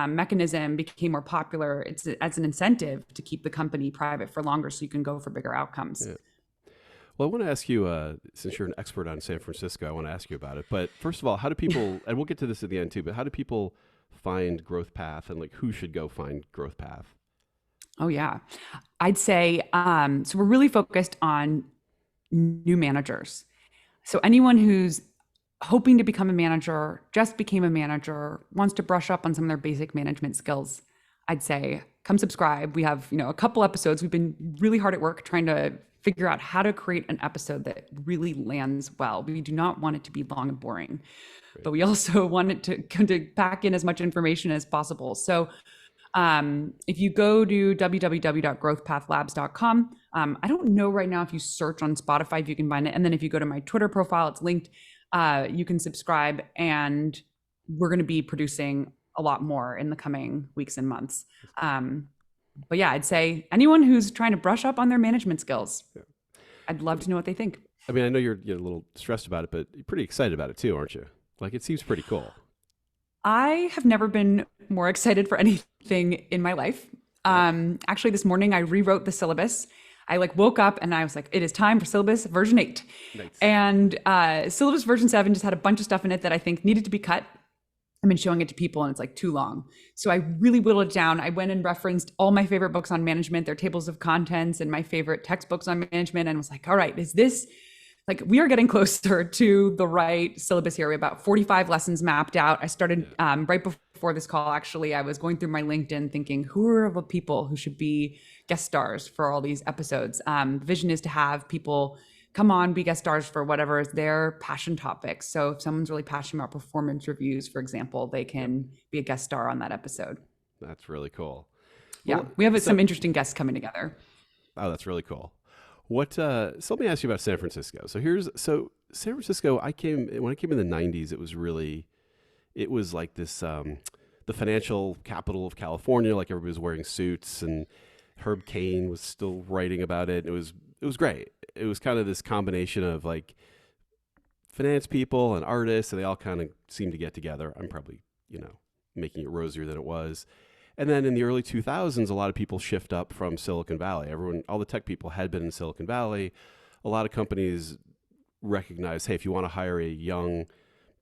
mechanism became more popular. It's as an incentive to keep the company private for longer, so you can go for bigger outcomes. Yeah. Well, I want to ask you, since you're an expert on San Francisco, I want to ask you about it. But first of all, how do people, and we'll get to this at the end too, but how do people find Growth Path, and who should go find Growth Path? Oh yeah, I'd say so. We're really focused on new managers. So anyone who's hoping to become a manager, just became a manager, wants to brush up on some of their basic management skills, I'd say come subscribe. We have, a couple episodes. We've been really hard at work trying to figure out how to create an episode that really lands well. We do not want it to be long and boring, but we also want it to pack in as much information as possible. So if you go to www.growthpathlabs.com, I don't know right now if you search on Spotify, if you can find it. And then if you go to my Twitter profile, it's linked. You can subscribe, and we're going to be producing a lot more in the coming weeks and months. But yeah, I'd say anyone who's trying to brush up on their management skills, I'd love to know what they think. I mean, I know you're a little stressed about it, but you're pretty excited about it too, aren't you? It seems pretty cool. I have never been more excited for anything in my life. Actually, this morning I rewrote the syllabus. I woke up and I was like, it is time for syllabus version 8. Nice. And syllabus version 7 just had a bunch of stuff in it that I think needed to be cut. I've been showing it to people and it's too long. So I really whittled it down. I went and referenced all my favorite books on management, their tables of contents, and my favorite textbooks on management, and was like, all right, is this we are getting closer to the right syllabus here. We have about 45 lessons mapped out. I started right before before this call, actually, I was going through my LinkedIn thinking, who are the people who should be guest stars for all these episodes? The vision is to have people come on, be guest stars for whatever is their passion topics. So if someone's really passionate about performance reviews, for example, they can be a guest star on that episode. That's really cool. Yeah, Well, we have so, some interesting guests coming together. oh, that's really cool. So let me ask you about San Francisco. So San Francisco, when I came in the 90s, it was like this, the financial capital of California, like everybody was wearing suits, and Herb Cain was still writing about it. It was great. It was kind of this combination of like finance people and artists, and they all kind of seemed to get together. I'm probably, making it rosier than it was. And then in the early 2000s, a lot of people shift up from Silicon Valley. All the tech people had been in Silicon Valley. A lot of companies recognize, hey, if you want to hire a young,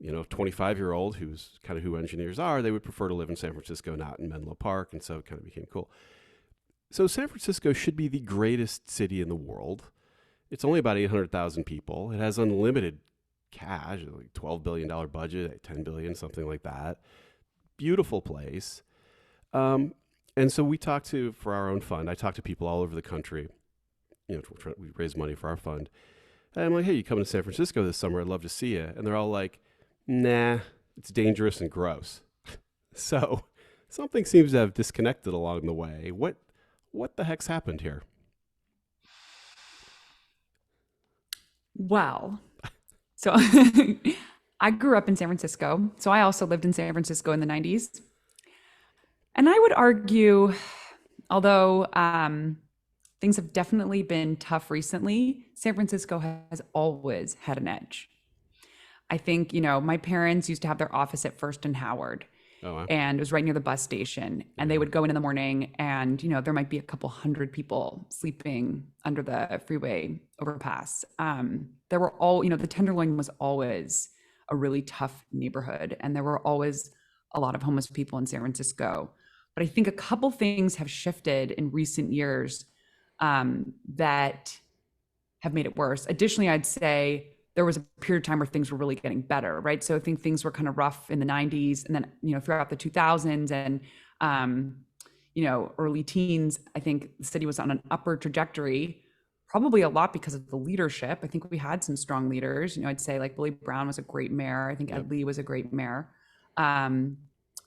25-year-old who's kind of who engineers are, they would prefer to live in San Francisco, not in Menlo Park. And so it kind of became cool. So San Francisco should be the greatest city in the world. It's only about 800,000 people. It has unlimited cash, like $12 billion budget, $10 billion, something like that. Beautiful place. And so for our own fund, I talk to people all over the country. We raise money for our fund. And I'm like, hey, you coming to San Francisco this summer? I'd love to see you. And they're all like, nah, it's dangerous and gross. So something seems to have disconnected along the way. What the heck's happened here? Well, so I grew up in San Francisco. So I also lived in San Francisco in the 90s. And I would argue, although things have definitely been tough recently, San Francisco has always had an edge. I think, my parents used to have their office at First and Howard. Oh, wow. And it was right near the bus station. And they would go in the morning and, there might be a couple hundred people sleeping under the freeway overpass. There were the Tenderloin was always a really tough neighborhood. And there were always a lot of homeless people in San Francisco. But I think a couple things have shifted in recent years that have made it worse. Additionally, I'd say there was a period of time where things were really getting better, right? So I think things were kind of rough in the 90s and then, throughout the 2000s and, early teens. I think the city was on an upward trajectory, probably a lot because of the leadership. I think we had some strong leaders. I'd say like Billy Brown was a great mayor. I think Ed Lee was a great mayor.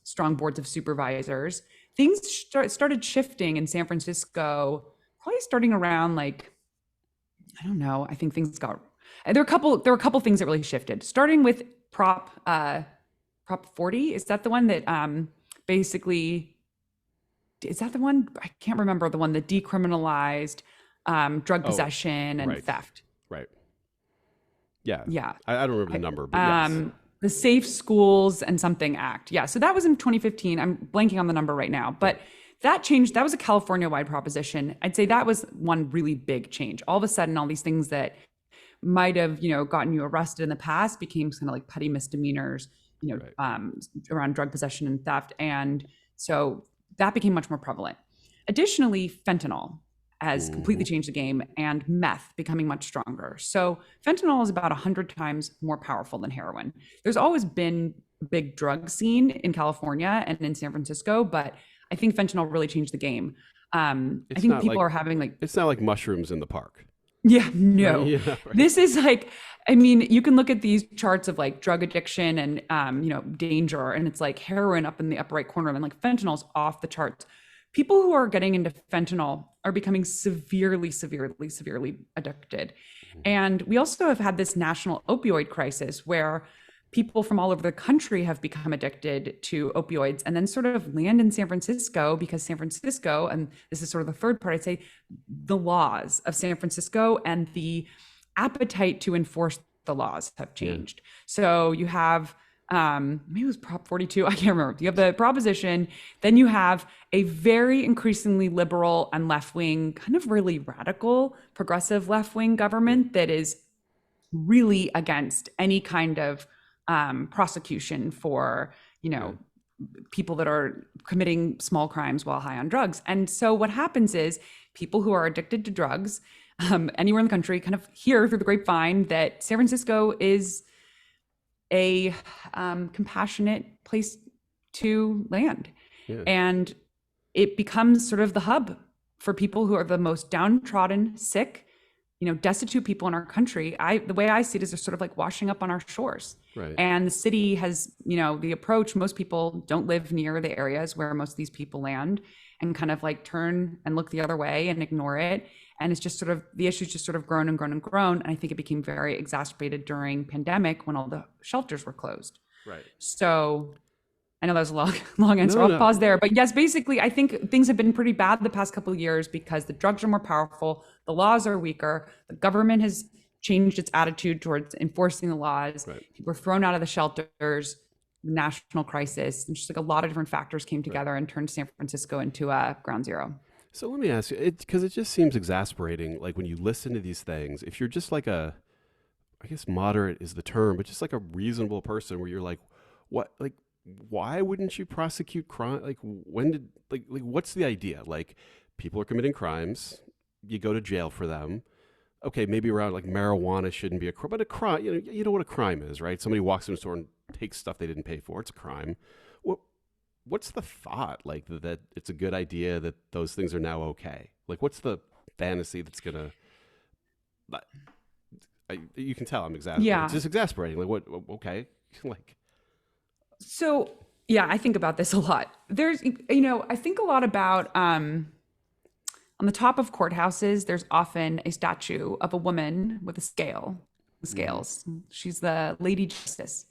Strong boards of supervisors. Things started shifting in San Francisco, probably starting around I think things got. There were a couple things that really shifted. Starting with Prop 40. Is that the one that basically? Is that the one? I can't remember the one that decriminalized drug possession and theft. Right. Yeah. Yeah. I don't remember the number, but yes. The Safe Schools and Something Act. Yeah. So that was in 2015. I'm blanking on the number right now, but that changed. That was a California-wide proposition. I'd say that was one really big change. All of a sudden, all these things that might have, gotten you arrested in the past became kind of like petty misdemeanors, around drug possession and theft. And so that became much more prevalent. Additionally, fentanyl has completely changed the game, and meth becoming much stronger. So fentanyl is about 100 times more powerful than heroin. There's always been a big drug scene in California and in San Francisco, but I think fentanyl really changed the game. I think people are having it's not like mushrooms in the park. Yeah, no. Yeah, right. This is you can look at these charts of like drug addiction and, danger, and it's like heroin up in the upper right corner, and like fentanyl's off the charts. People who are getting into fentanyl are becoming severely, severely, severely addicted. And we also have had this national opioid crisis where people from all over the country have become addicted to opioids and then sort of land in San Francisco because San Francisco, and this is sort of the third part, I'd say, the laws of San Francisco and the appetite to enforce the laws have changed. So you have, maybe it was Prop 42, I can't remember. You have the proposition, then you have a very increasingly liberal and left-wing, kind of really radical, progressive left-wing government that is really against any kind of prosecution for, people that are committing small crimes while high on drugs. And so what happens is people who are addicted to drugs anywhere in the country kind of hear through the grapevine that San Francisco is a compassionate place to land. Yeah. And it becomes sort of the hub for people who are the most downtrodden, sick, destitute people in our country. The way I see it is they're sort of like washing up on our shores. Right. And the city has, the approach, most people don't live near the areas where most of these people land, and kind of like turn and look the other way and ignore it. And it's just sort of, the issue's just sort of grown and grown and grown. And I think it became very exacerbated during pandemic when all the shelters were closed. Right. So I know that was a long answer. No. I'll pause there. But yes, basically, I think things have been pretty bad the past couple of years because the drugs are more powerful, the laws are weaker, the government has changed its attitude towards enforcing the laws. Right. People were thrown out of the shelters, national crisis, and just like a lot of different factors came together and turned San Francisco into a ground zero. So let me ask you, because it just seems exasperating, like when you listen to these things, if you're just like I guess moderate is the term, but just like a reasonable person where you're like, what, like, why wouldn't you prosecute crime? Like, what's the idea? Like, people are committing crimes, you go to jail for them. Okay, maybe around like marijuana shouldn't be a crime, but a crime, you know what a crime is, right? Somebody walks into a store and takes stuff they didn't pay for. It's a crime. What's the thought, like, that it's a good idea that those things are now okay? Like, what's the fantasy that's gonna? You can tell I'm exasperated. Yeah. It's just exasperating. Like, what? Okay, like. So yeah, I think about this a lot. There's, I think a lot about on the top of courthouses, there's often a statue of a woman with a scales. She's the Lady Justice.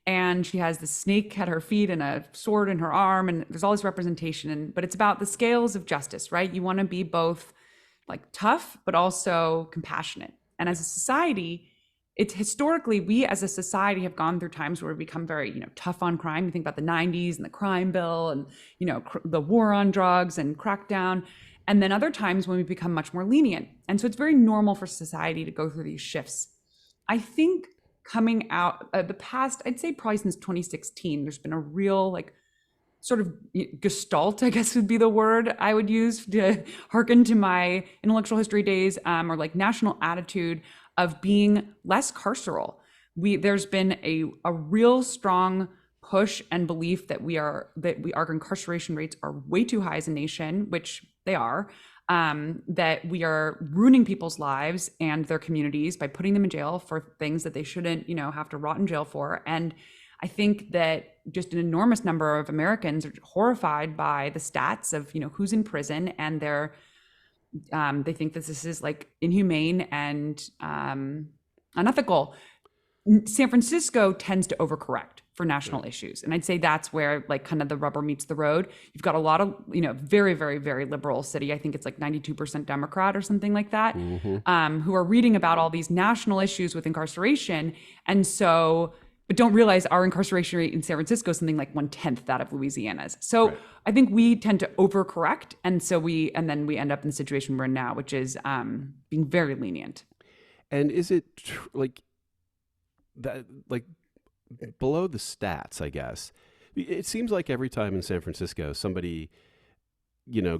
And she has the snake at her feet and a sword in her arm. And there's all this representation. But it's about the scales of justice, right? You want to be both like tough, but also compassionate. And as a society, it's historically, we as a society have gone through times where we've become very, tough on crime. You think about the 90s and the crime bill and, the war on drugs and crackdown. And then other times when we become much more lenient. And so it's very normal for society to go through these shifts. I think coming out the past, I'd say probably since 2016, there's been a real like sort of gestalt, I guess would be the word I would use to hearken to my intellectual history days, or like national attitude of being less carceral. There's been a real strong push and belief that our incarceration rates are way too high as a nation, which they are, that we are ruining people's lives and their communities by putting them in jail for things that they shouldn't, have to rot in jail for. And I think that just an enormous number of Americans are horrified by the stats of, who's in prison, and they think that this is like inhumane and unethical. San Francisco tends to overcorrect for national issues. And I'd say that's where like kind of the rubber meets the road. You've got a lot of, very, very, very liberal city. I think it's like 92% Democrat or something like that, who are reading about all these national issues with incarceration. And so, but don't realize our incarceration rate in San Francisco is something like 1/10 that of Louisiana's. So right. I think we tend to overcorrect. And so then we end up in the situation we're in now, which is being very lenient. And is it like that, like below the stats, I guess, it seems like every time in San Francisco, somebody,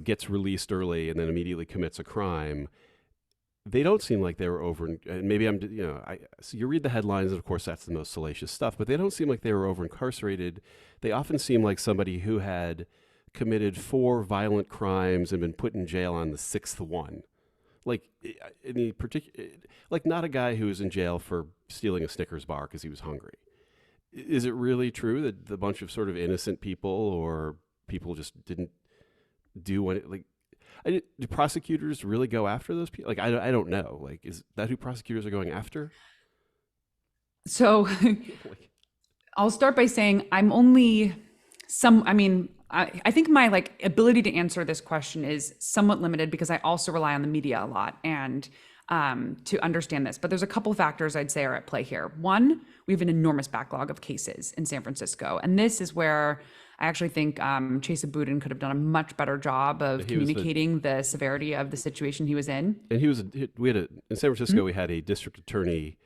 gets released early and then immediately commits a crime, they don't seem like they were over, and maybe so you read the headlines, and of course that's the most salacious stuff, but they don't seem like they were over incarcerated. They often seem like somebody who had committed 4 violent crimes and been put in jail on the 6th one. Like, any particular, like not a guy who was in jail for stealing a Snickers bar because he was hungry. Is it really true that the bunch of sort of innocent people or people just didn't do what, do prosecutors really go after those people? Like, I don't know. Like, is that who prosecutors are going after? So I'll start by saying I think my like ability to answer this question is somewhat limited because I also rely on the media a lot and to understand this. But there's a couple factors I'd say are at play here. One, we have an enormous backlog of cases in San Francisco. And this is where I actually think Chesa Boudin could have done a much better job of communicating the severity of the situation he was in. And in San Francisco, we had a district attorney.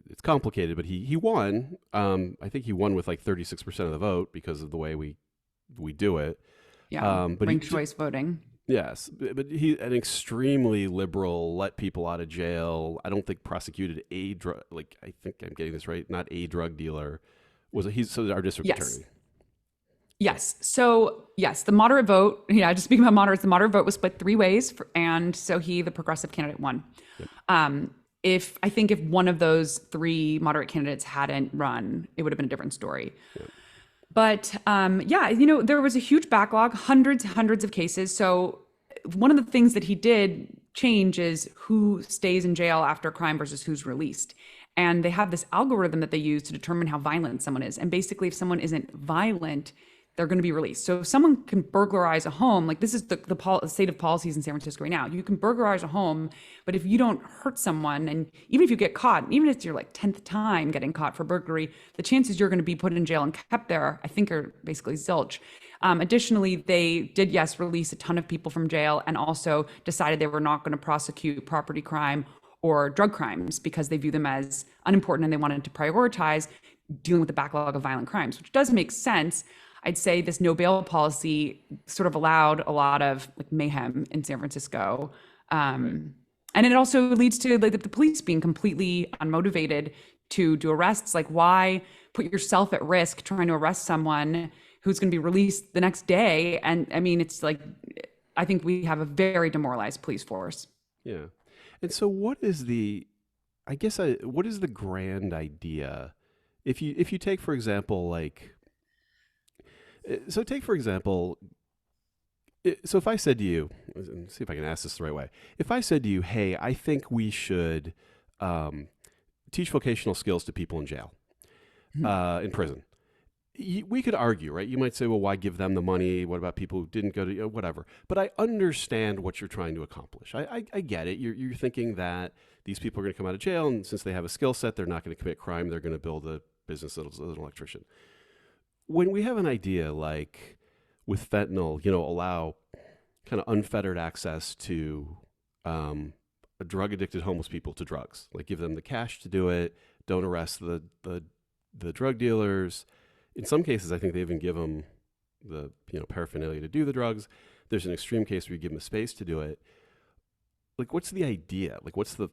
It's complicated, but he won. I think he won with like 36% of the vote because of the way we do it. Yeah, but ranked choice voting. Yes, but he an extremely liberal, let people out of jail. I don't think prosecuted a drug. Like, I think I'm getting this right. Not a drug dealer. He's our district attorney. Yes. So, yes, the moderate vote, yeah, just speaking about moderates, the moderate vote was split three ways. And so he, the progressive candidate, won. Yep. If I think if one of those three moderate candidates hadn't run, it would have been a different story. Yep. But yeah, there was a huge backlog, hundreds of cases. So one of the things that he did change is who stays in jail after a crime versus who's released. And they have this algorithm that they use to determine how violent someone is. And basically, if someone isn't violent, they're going to be released. So if someone can burglarize a home, like this is the state of policies in San Francisco right now, you can burglarize a home, but if you don't hurt someone, and even if you get caught, even if it's your like 10th time getting caught for burglary, the chances you're going to be put in jail and kept there, I think, are basically zilch. Additionally, they did, yes, release a ton of people from jail, and also decided they were not going to prosecute property crime or drug crimes because they view them as unimportant, and they wanted to prioritize dealing with the backlog of violent crimes, which does make sense. I'd say this no bail policy sort of allowed a lot of like mayhem in San Francisco. And it also leads to like, the police being completely unmotivated to do arrests. Like, why put yourself at risk trying to arrest someone who's going to be released the next day? And I mean, it's like, I think we have a very demoralized police force. Yeah. And so what is the, I guess, what is the grand idea? If you take, for example, take, for example, so if I said to you, see if I can ask this the right way. If I said to you, hey, I think we should teach vocational skills to people in jail, in prison, we could argue, right? You might say, well, why give them the money? What about people who didn't go to, whatever. But I understand what you're trying to accomplish. I get it. You're thinking that these people are going to come out of jail, and since they have a skill set, they're not going to commit crime. They're going to build a business as an electrician. When we have an idea like with fentanyl, allow kind of unfettered access to drug addicted homeless people to drugs, like give them the cash to do it, don't arrest the drug dealers. In some cases, I think they even give them the paraphernalia to do the drugs. There's an extreme case where you give them a space to do it. Like, what's the idea? Like, what's the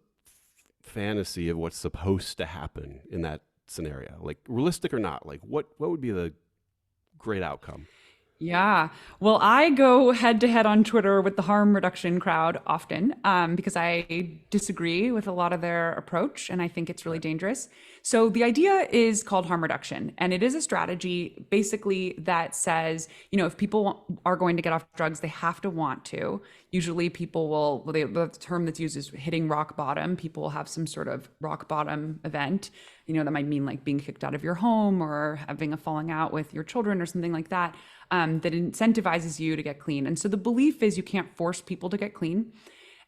fantasy of what's supposed to happen in that scenario? Like, realistic or not? Like, what would be the great outcome? Yeah. Well, I go head to head on Twitter with the harm reduction crowd often because I disagree with a lot of their approach, and I think it's really dangerous. So the idea is called harm reduction, and it is a strategy basically that says, if people are going to get off drugs, they have to want to. Usually people will, the term that's used is hitting rock bottom. People will have some sort of rock bottom event. That might mean like being kicked out of your home or having a falling out with your children or something like that. That incentivizes you to get clean. And so the belief is you can't force people to get clean.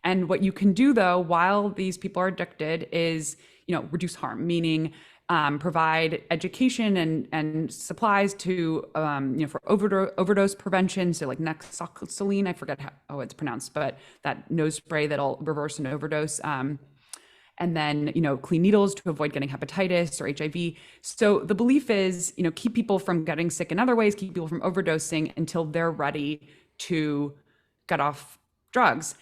And what you can do, though, while these people are addicted is, reduce harm, meaning provide education and supplies to, for overdose prevention. So like Nexoxyline, I forget how it's pronounced, but that nose spray that'll reverse an overdose. And then, clean needles to avoid getting hepatitis or HIV. So the belief is, keep people from getting sick in other ways, keep people from overdosing until they're ready to get off drugs.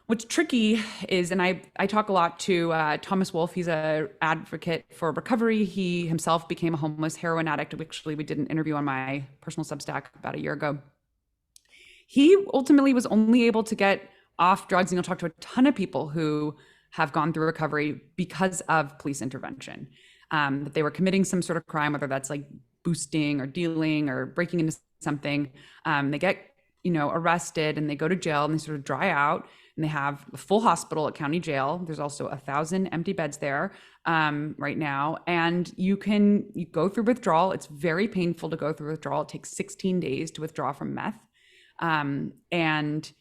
What's tricky is, and I talk a lot to Thomas Wolfe, he's an advocate for recovery. He himself became a homeless heroin addict. Actually, we did an interview on my personal Substack about a year ago. He ultimately was only able to get off drugs, and you'll talk to a ton of people who have gone through recovery because of police intervention, that they were committing some sort of crime, whether that's like boosting or dealing or breaking into something. They get, arrested and they go to jail and they sort of dry out, and they have a full hospital at county jail. There's also 1,000 empty beds there right now. And you go through withdrawal. It's very painful to go through withdrawal. It takes 16 days to withdraw from meth. And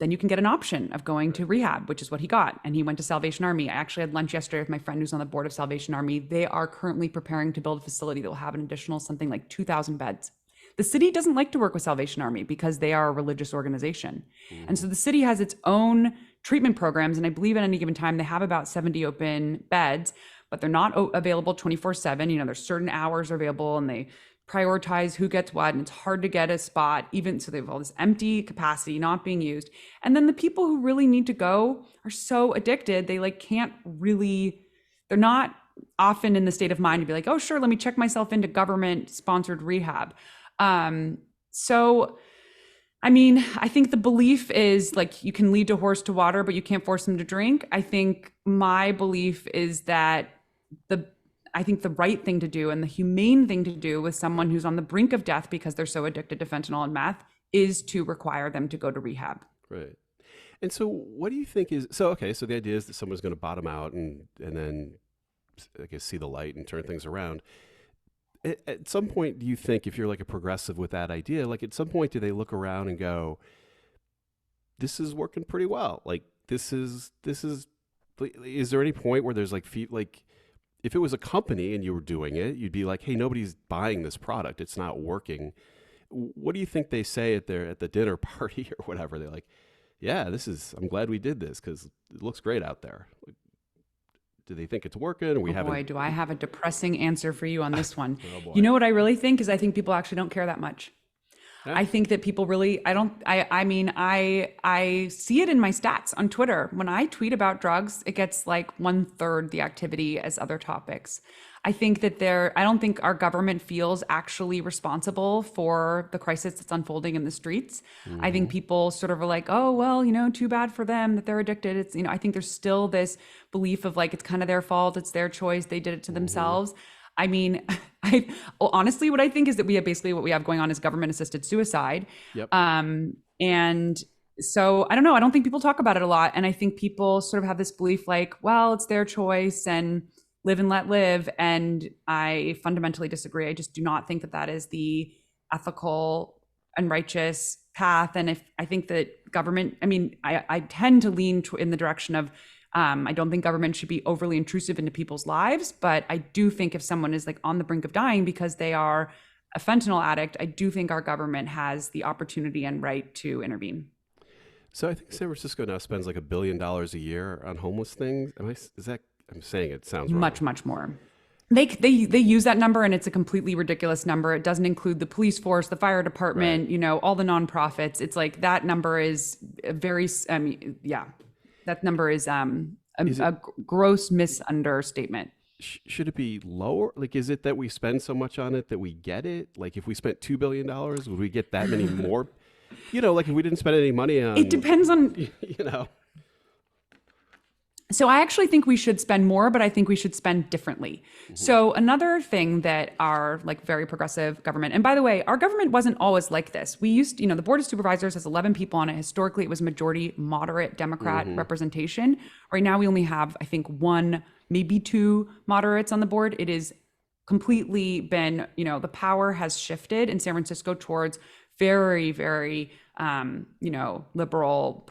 then you can get an option of going to rehab, which is what he got. And he went to Salvation Army. I actually had lunch yesterday with my friend who's on the board of Salvation Army. They are currently preparing to build a facility that will have an additional something like 2,000 beds. The city doesn't like to work with Salvation Army because they are a religious organization. And so the city has its own treatment programs. And I believe at any given time, they have about 70 open beds, but they're not available 24/7. There's certain hours available, and they prioritize who gets what, and it's hard to get a spot, even so they have all this empty capacity not being used. And then the people who really need to go are so addicted, they they're not often in the state of mind to be like, oh, sure, let me check myself into government sponsored rehab. So, I mean, I think the belief is like you can lead a horse to water, but you can't force him to drink. I think my belief is that the I think the right thing to do and the humane thing to do with someone who's on the brink of death because they're so addicted to fentanyl and meth is to require them to go to rehab. Right. And so, what do you think is so? Okay, so the idea is that someone's going to bottom out and then, I guess, see the light and turn things around. At some point, do you think if you're like a progressive with that idea, like at some point, do they look around and go, "This is working pretty well"? Like is there any point where there's like if it was a company and you were doing it, you'd be like, "Hey, nobody's buying this product; it's not working." What do you think they say at the dinner party or whatever? They're like, yeah, I'm glad we did this because it looks great out there. Like, do they think it's working? Or we Oh haven't. boy, do I have a depressing answer for you on this one. Oh boy. You know what I really think is I think people actually don't care that much. Yeah. I think that people really, I mean, I see it in my stats on Twitter. When I tweet about drugs, it gets like 1/3 the activity as other topics. I think that I don't think our government feels actually responsible for the crisis that's unfolding in the streets. I think people sort of are like, oh, well, too bad for them that they're addicted. It's, I think there's still this belief of like, it's kind of their fault. It's their choice. They did it to themselves. I mean, honestly, what I think is that what we have going on is government assisted suicide. Yep. And so I don't know. I don't think people talk about it a lot. And I think people sort of have this belief like, well, it's their choice and live and let live. And I fundamentally disagree. I just do not think that that is the ethical and righteous path. And if I think that government, I mean, I tend to lean in the direction of, I don't think government should be overly intrusive into people's lives, but I do think if someone is like on the brink of dying because they are a fentanyl addict, I do think our government has the opportunity and right to intervene. So I think San Francisco now spends like $1 billion a year on homeless things. I'm saying it sounds wrong. Much more. They use that number and it's a completely ridiculous number. It doesn't include the police force, the fire department, Right. All the nonprofits. It's like that number is that number is a gross misunderstatement. Should it be lower? Like, is it that we spend so much on it that we get it? Like, if we spent $2 billion, would we get that many more? Like if we didn't spend any money on. It depends on. So I actually think we should spend more, but I think we should spend differently. So another thing that our like very progressive government, and by the way, our government wasn't always like this. We used, the Board of Supervisors has 11 people on it. Historically, it was majority moderate Democrat representation. Right now, we only have, I think, one, maybe two moderates on the board. It is completely been, the power has shifted in San Francisco towards very, very, liberal,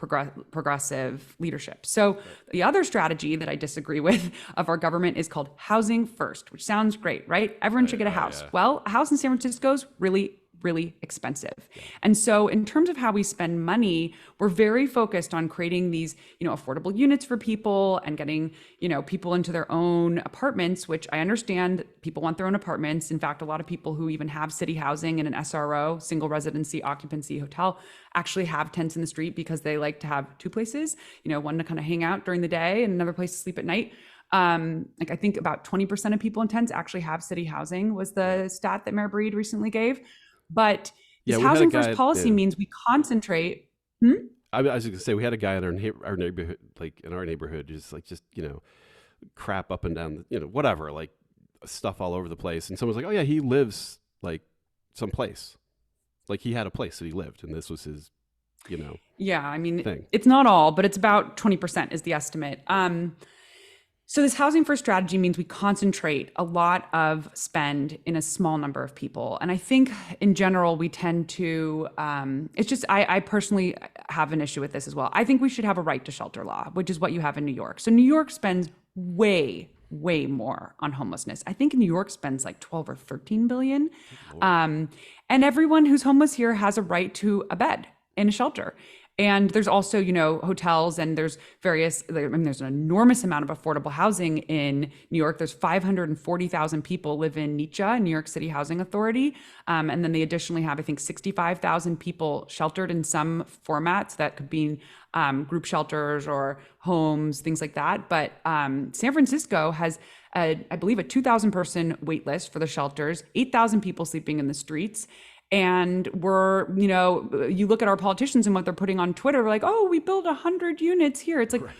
progressive leadership. So the other strategy that I disagree with of our government is called housing first, which sounds great, right? Everyone should get a house. Yeah. Well, a house in San Francisco is really, really expensive. And so in terms of how we spend money, we're very focused on creating these, affordable units for people and getting, people into their own apartments, which I understand people want their own apartments. In fact, a lot of people who even have city housing in an SRO, single residency occupancy hotel, actually have tents in the street because they like to have two places, one to kind of hang out during the day and another place to sleep at night. I think about 20% of people in tents actually have city housing was the stat that Mayor Breed recently gave. But this housing first policy means we concentrate. I was going to say we had a guy in our neighborhood, like in our neighborhood, just crap up and down, whatever, like stuff all over the place. And someone's like, "Oh yeah, he lives like someplace, like he had a place that he lived, and this was his, Yeah, I mean, thing." It's not all, but it's about 20% is the estimate. So this housing first strategy means we concentrate a lot of spend in a small number of people. And I think in general, we tend to, it's just, I personally have an issue with this as well. I think we should have a right to shelter law, which is what you have in New York. So New York spends way more on homelessness. I think New York spends like 12 or 13 billion. And everyone who's homeless here has a right to a bed in a shelter. And there's also, hotels and there's there's an enormous amount of affordable housing in New York. There's 540,000 people live in NYCHA, New York City Housing Authority. And then they additionally have, I think, 65,000 people sheltered in some formats that could be group shelters or homes, things like that. But San Francisco has, I believe, a 2,000 person wait list for the shelters, 8,000 people sleeping in the streets. And you look at our politicians and what they're putting on Twitter, we're like, oh, we built 100 units here. It's like, Right.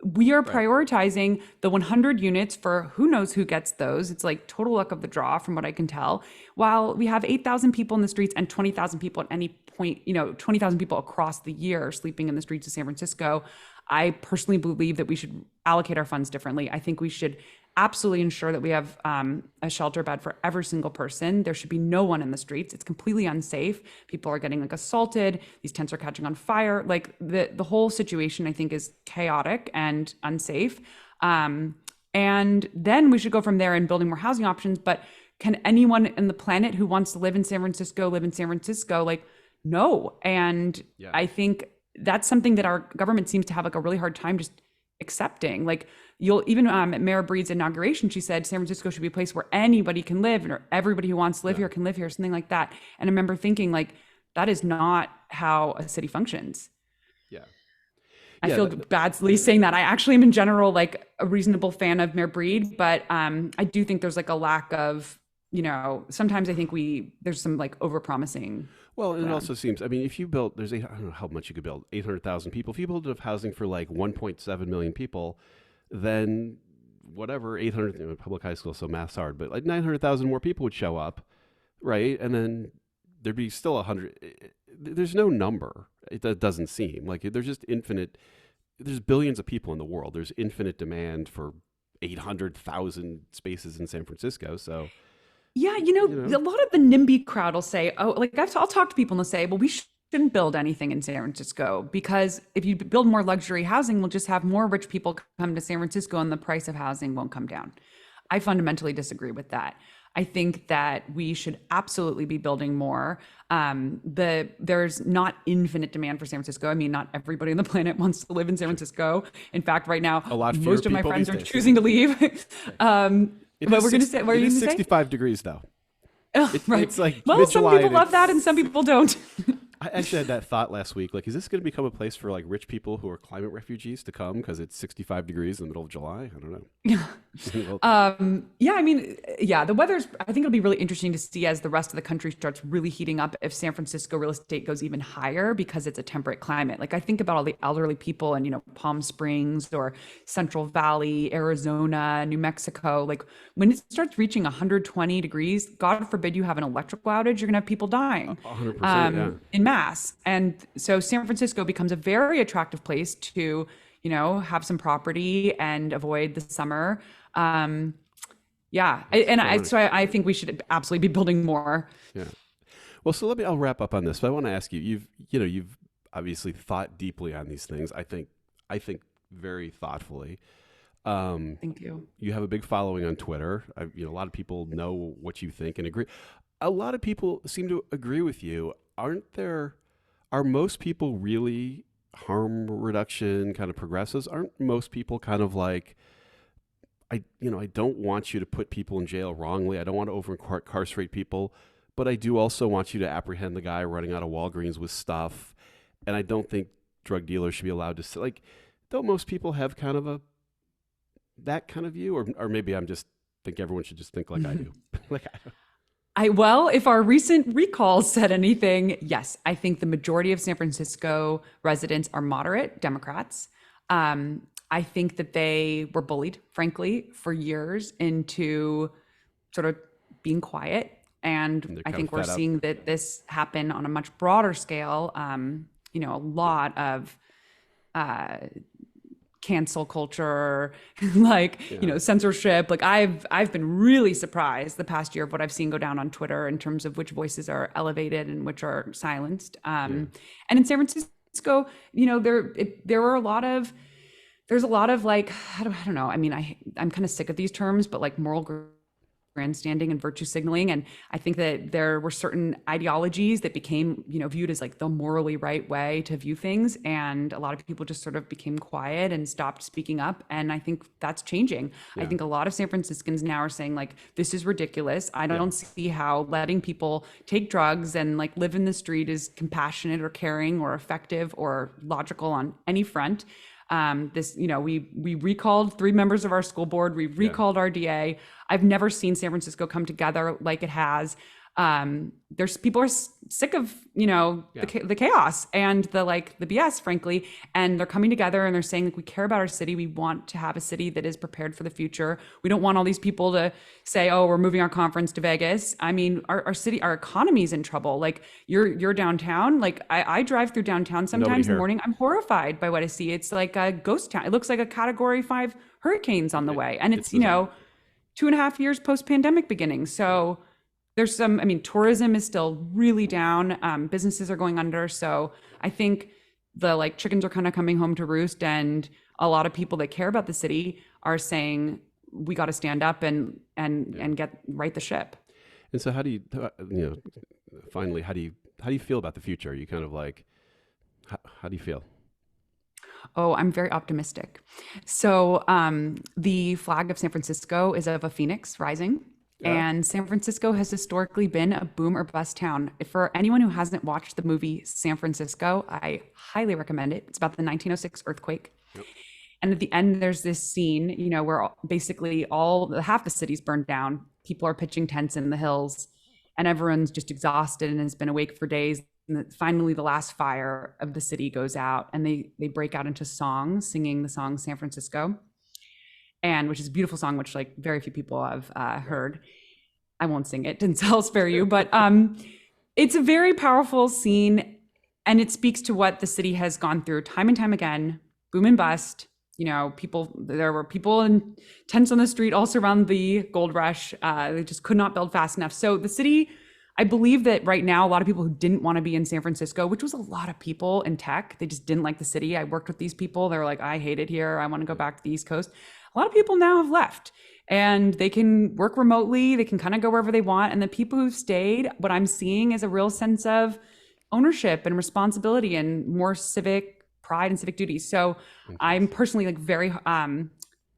we are prioritizing the 100 units for who knows who gets those. It's like total luck of the draw from what I can tell. While we have 8,000 people in the streets and 20,000 people at any point, 20,000 people across the year sleeping in the streets of San Francisco, I personally believe that we should allocate our funds differently. I think we should absolutely ensure that we have a shelter bed for every single person. There should be no one in the streets. It's completely unsafe. People are getting like assaulted. These tents are catching on fire. Like the whole situation, I think, is chaotic and unsafe. And then we should go from there and building more housing options. But can anyone in the planet who wants to live in San Francisco live in San Francisco? Like, no. And I think that's something that our government seems to have like a really hard time just accepting. Like, you'll even at Mayor Breed's inauguration, she said San Francisco should be a place where anybody can live, or everybody who wants to live here can live here, something like that. And I remember thinking, like, that is not how a city functions. I feel badly saying that. I actually am in general like a reasonable fan of Mayor Breed, but I do think there's like a lack of, sometimes I think there's some like overpromising. Well, and it also seems, I mean, if you build, I don't know how much you could build, 800,000 people. If you build enough housing for like 1.7 million people, then whatever, 800, public high school, so math's hard, but like 900,000 more people would show up, right? And then there'd be still 100. There's no number. It doesn't seem like there's just infinite. There's billions of people in the world. There's infinite demand for 800,000 spaces in San Francisco. So yeah, a lot of the NIMBY crowd will say, oh, like I'll talk to people and they'll say, well, we shouldn't build anything in San Francisco because if you build more luxury housing, we'll just have more rich people come to San Francisco and the price of housing won't come down. I fundamentally disagree with that. I think that we should absolutely be building more. There's not infinite demand for San Francisco. I mean, not everybody on the planet wants to live in San Francisco. In fact, right now, most of my friends are choosing to leave. But we're going to say, what are you going to say? 65 degrees though. Right. It's like well, some people love that and some people don't. I actually had that thought last week. Like, is this going to become a place for like rich people who are climate refugees to come because it's 65 degrees in the middle of July? I don't know. The weather's, I think it'll be really interesting to see as the rest of the country starts really heating up if San Francisco real estate goes even higher because it's a temperate climate. Like I think about all the elderly people in, Palm Springs or Central Valley, Arizona, New Mexico. Like when it starts reaching 120 degrees, God forbid you have an electrical outage, you're going to have people dying. 100%, in mass. And so San Francisco becomes a very attractive place to, have some property and avoid the summer. I think we should absolutely be building more. Yeah. Well, so I'll wrap up on this, but I want to ask you, you've obviously thought deeply on these things. I think very thoughtfully. Thank you. You have a big following on Twitter. A lot of people know what you think and agree. A lot of people seem to agree with you. Are most people really harm reduction kind of progressives? Aren't most people kind of like, I don't want you to put people in jail wrongly. I don't want to over incarcerate people, but I do also want you to apprehend the guy running out of Walgreens with stuff. And I don't think drug dealers should be allowed to, like, don't most people have kind of that kind of view? Or maybe I'm just think everyone should just think like I do. Well, if our recent recalls said anything, yes, I think the majority of San Francisco residents are moderate Democrats. I think that they were bullied, frankly, for years into sort of being quiet. And I think we're seeing that this happen on a much broader scale. A lot of cancel culture, censorship. Like I've been really surprised the past year of what I've seen go down on Twitter in terms of which voices are elevated and which are silenced. And in San Francisco, there's a lot of like, I don't know. I mean, I'm kind of sick of these terms, but like moral grandstanding and virtue signaling. And I think that there were certain ideologies that became, viewed as like the morally right way to view things. And a lot of people just sort of became quiet and stopped speaking up. And I think that's changing. Yeah. I think a lot of San Franciscans now are saying like, this is ridiculous. I don't see how letting people take drugs and like live in the street is compassionate or caring or effective or logical on any front. We recalled 3 members of our school board. We recalled our DA. I've never seen San Francisco come together like it has. There's people are sick of, the chaos and the BS, frankly, and they're coming together and they're saying, like, we care about our city. We want to have a city that is prepared for the future. We don't want all these people to say, oh, we're moving our conference to Vegas. I mean, our city, our economy is in trouble. Like, you're downtown. Like, I drive through downtown sometimes in the morning. I'm horrified by what I see. It's like a ghost town. It looks like a Category 5 hurricane's on the way. And it's 2.5 years post-pandemic beginning. So there's tourism is still really down. Businesses are going under. So I think the chickens are kind of coming home to roost, and a lot of people that care about the city are saying we got to stand up and get right the ship. And so how do you, finally, how do you feel about the future? Are you kind of like, how do you feel? Oh, I'm very optimistic. So the flag of San Francisco is of a phoenix rising. And San Francisco has historically been a boom or bust town. For anyone who hasn't watched the movie San Francisco, I highly recommend it. It's about the 1906 earthquake. Yep. And at the end, there's this scene, where basically half the city's burned down. People are pitching tents in the hills, and everyone's just exhausted and has been awake for days. And finally, the last fire of the city goes out, and they break out into songs, singing the song San Francisco. And which is a beautiful song, which very few people have heard. I won't sing it, and I'll spare you, but it's a very powerful scene, and it speaks to what the city has gone through time and time again, boom and bust. There were people in tents on the street also around the gold rush. They just could not build fast enough. So the city, I believe that right now, a lot of people who didn't want to be in San Francisco, which was a lot of people in tech, they just didn't like the city. I worked with these people. They were like, I hate it here. I want to go back to the East Coast. A lot of people now have left, and they can work remotely. They can kind of go wherever they want. And the people who've stayed, what I'm seeing is a real sense of ownership and responsibility and more civic pride and civic duty. So I'm personally very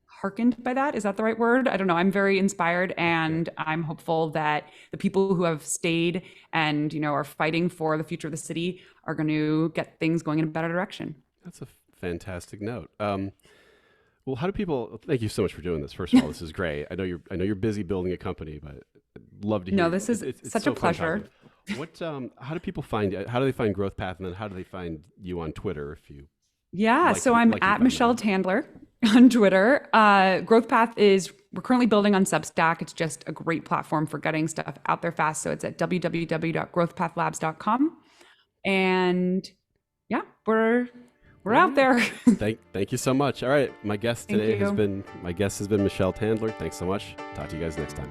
hearkened by that. Is that the right word? I don't know. I'm very inspired, and I'm hopeful that the people who have stayed and, are fighting for the future of the city are going to get things going in a better direction. That's a fantastic note. Well, how do people? Thank you so much for doing this. First of all, this is great. I know you're busy building a company, but I'd love to hear. No, this is it's such a pleasure. What? How do people find you? How do they find Growth Path, and then how do they find you on Twitter? If you so I'm at Michelle Tandler on Twitter. Growth Path we're currently building on Substack. It's just a great platform for getting stuff out there fast. So it's at www.growthpathlabs.com, and we're out there. Thank you so much. All right. My guest today has been Michelle Tandler. Thanks so much. Talk to you guys next time.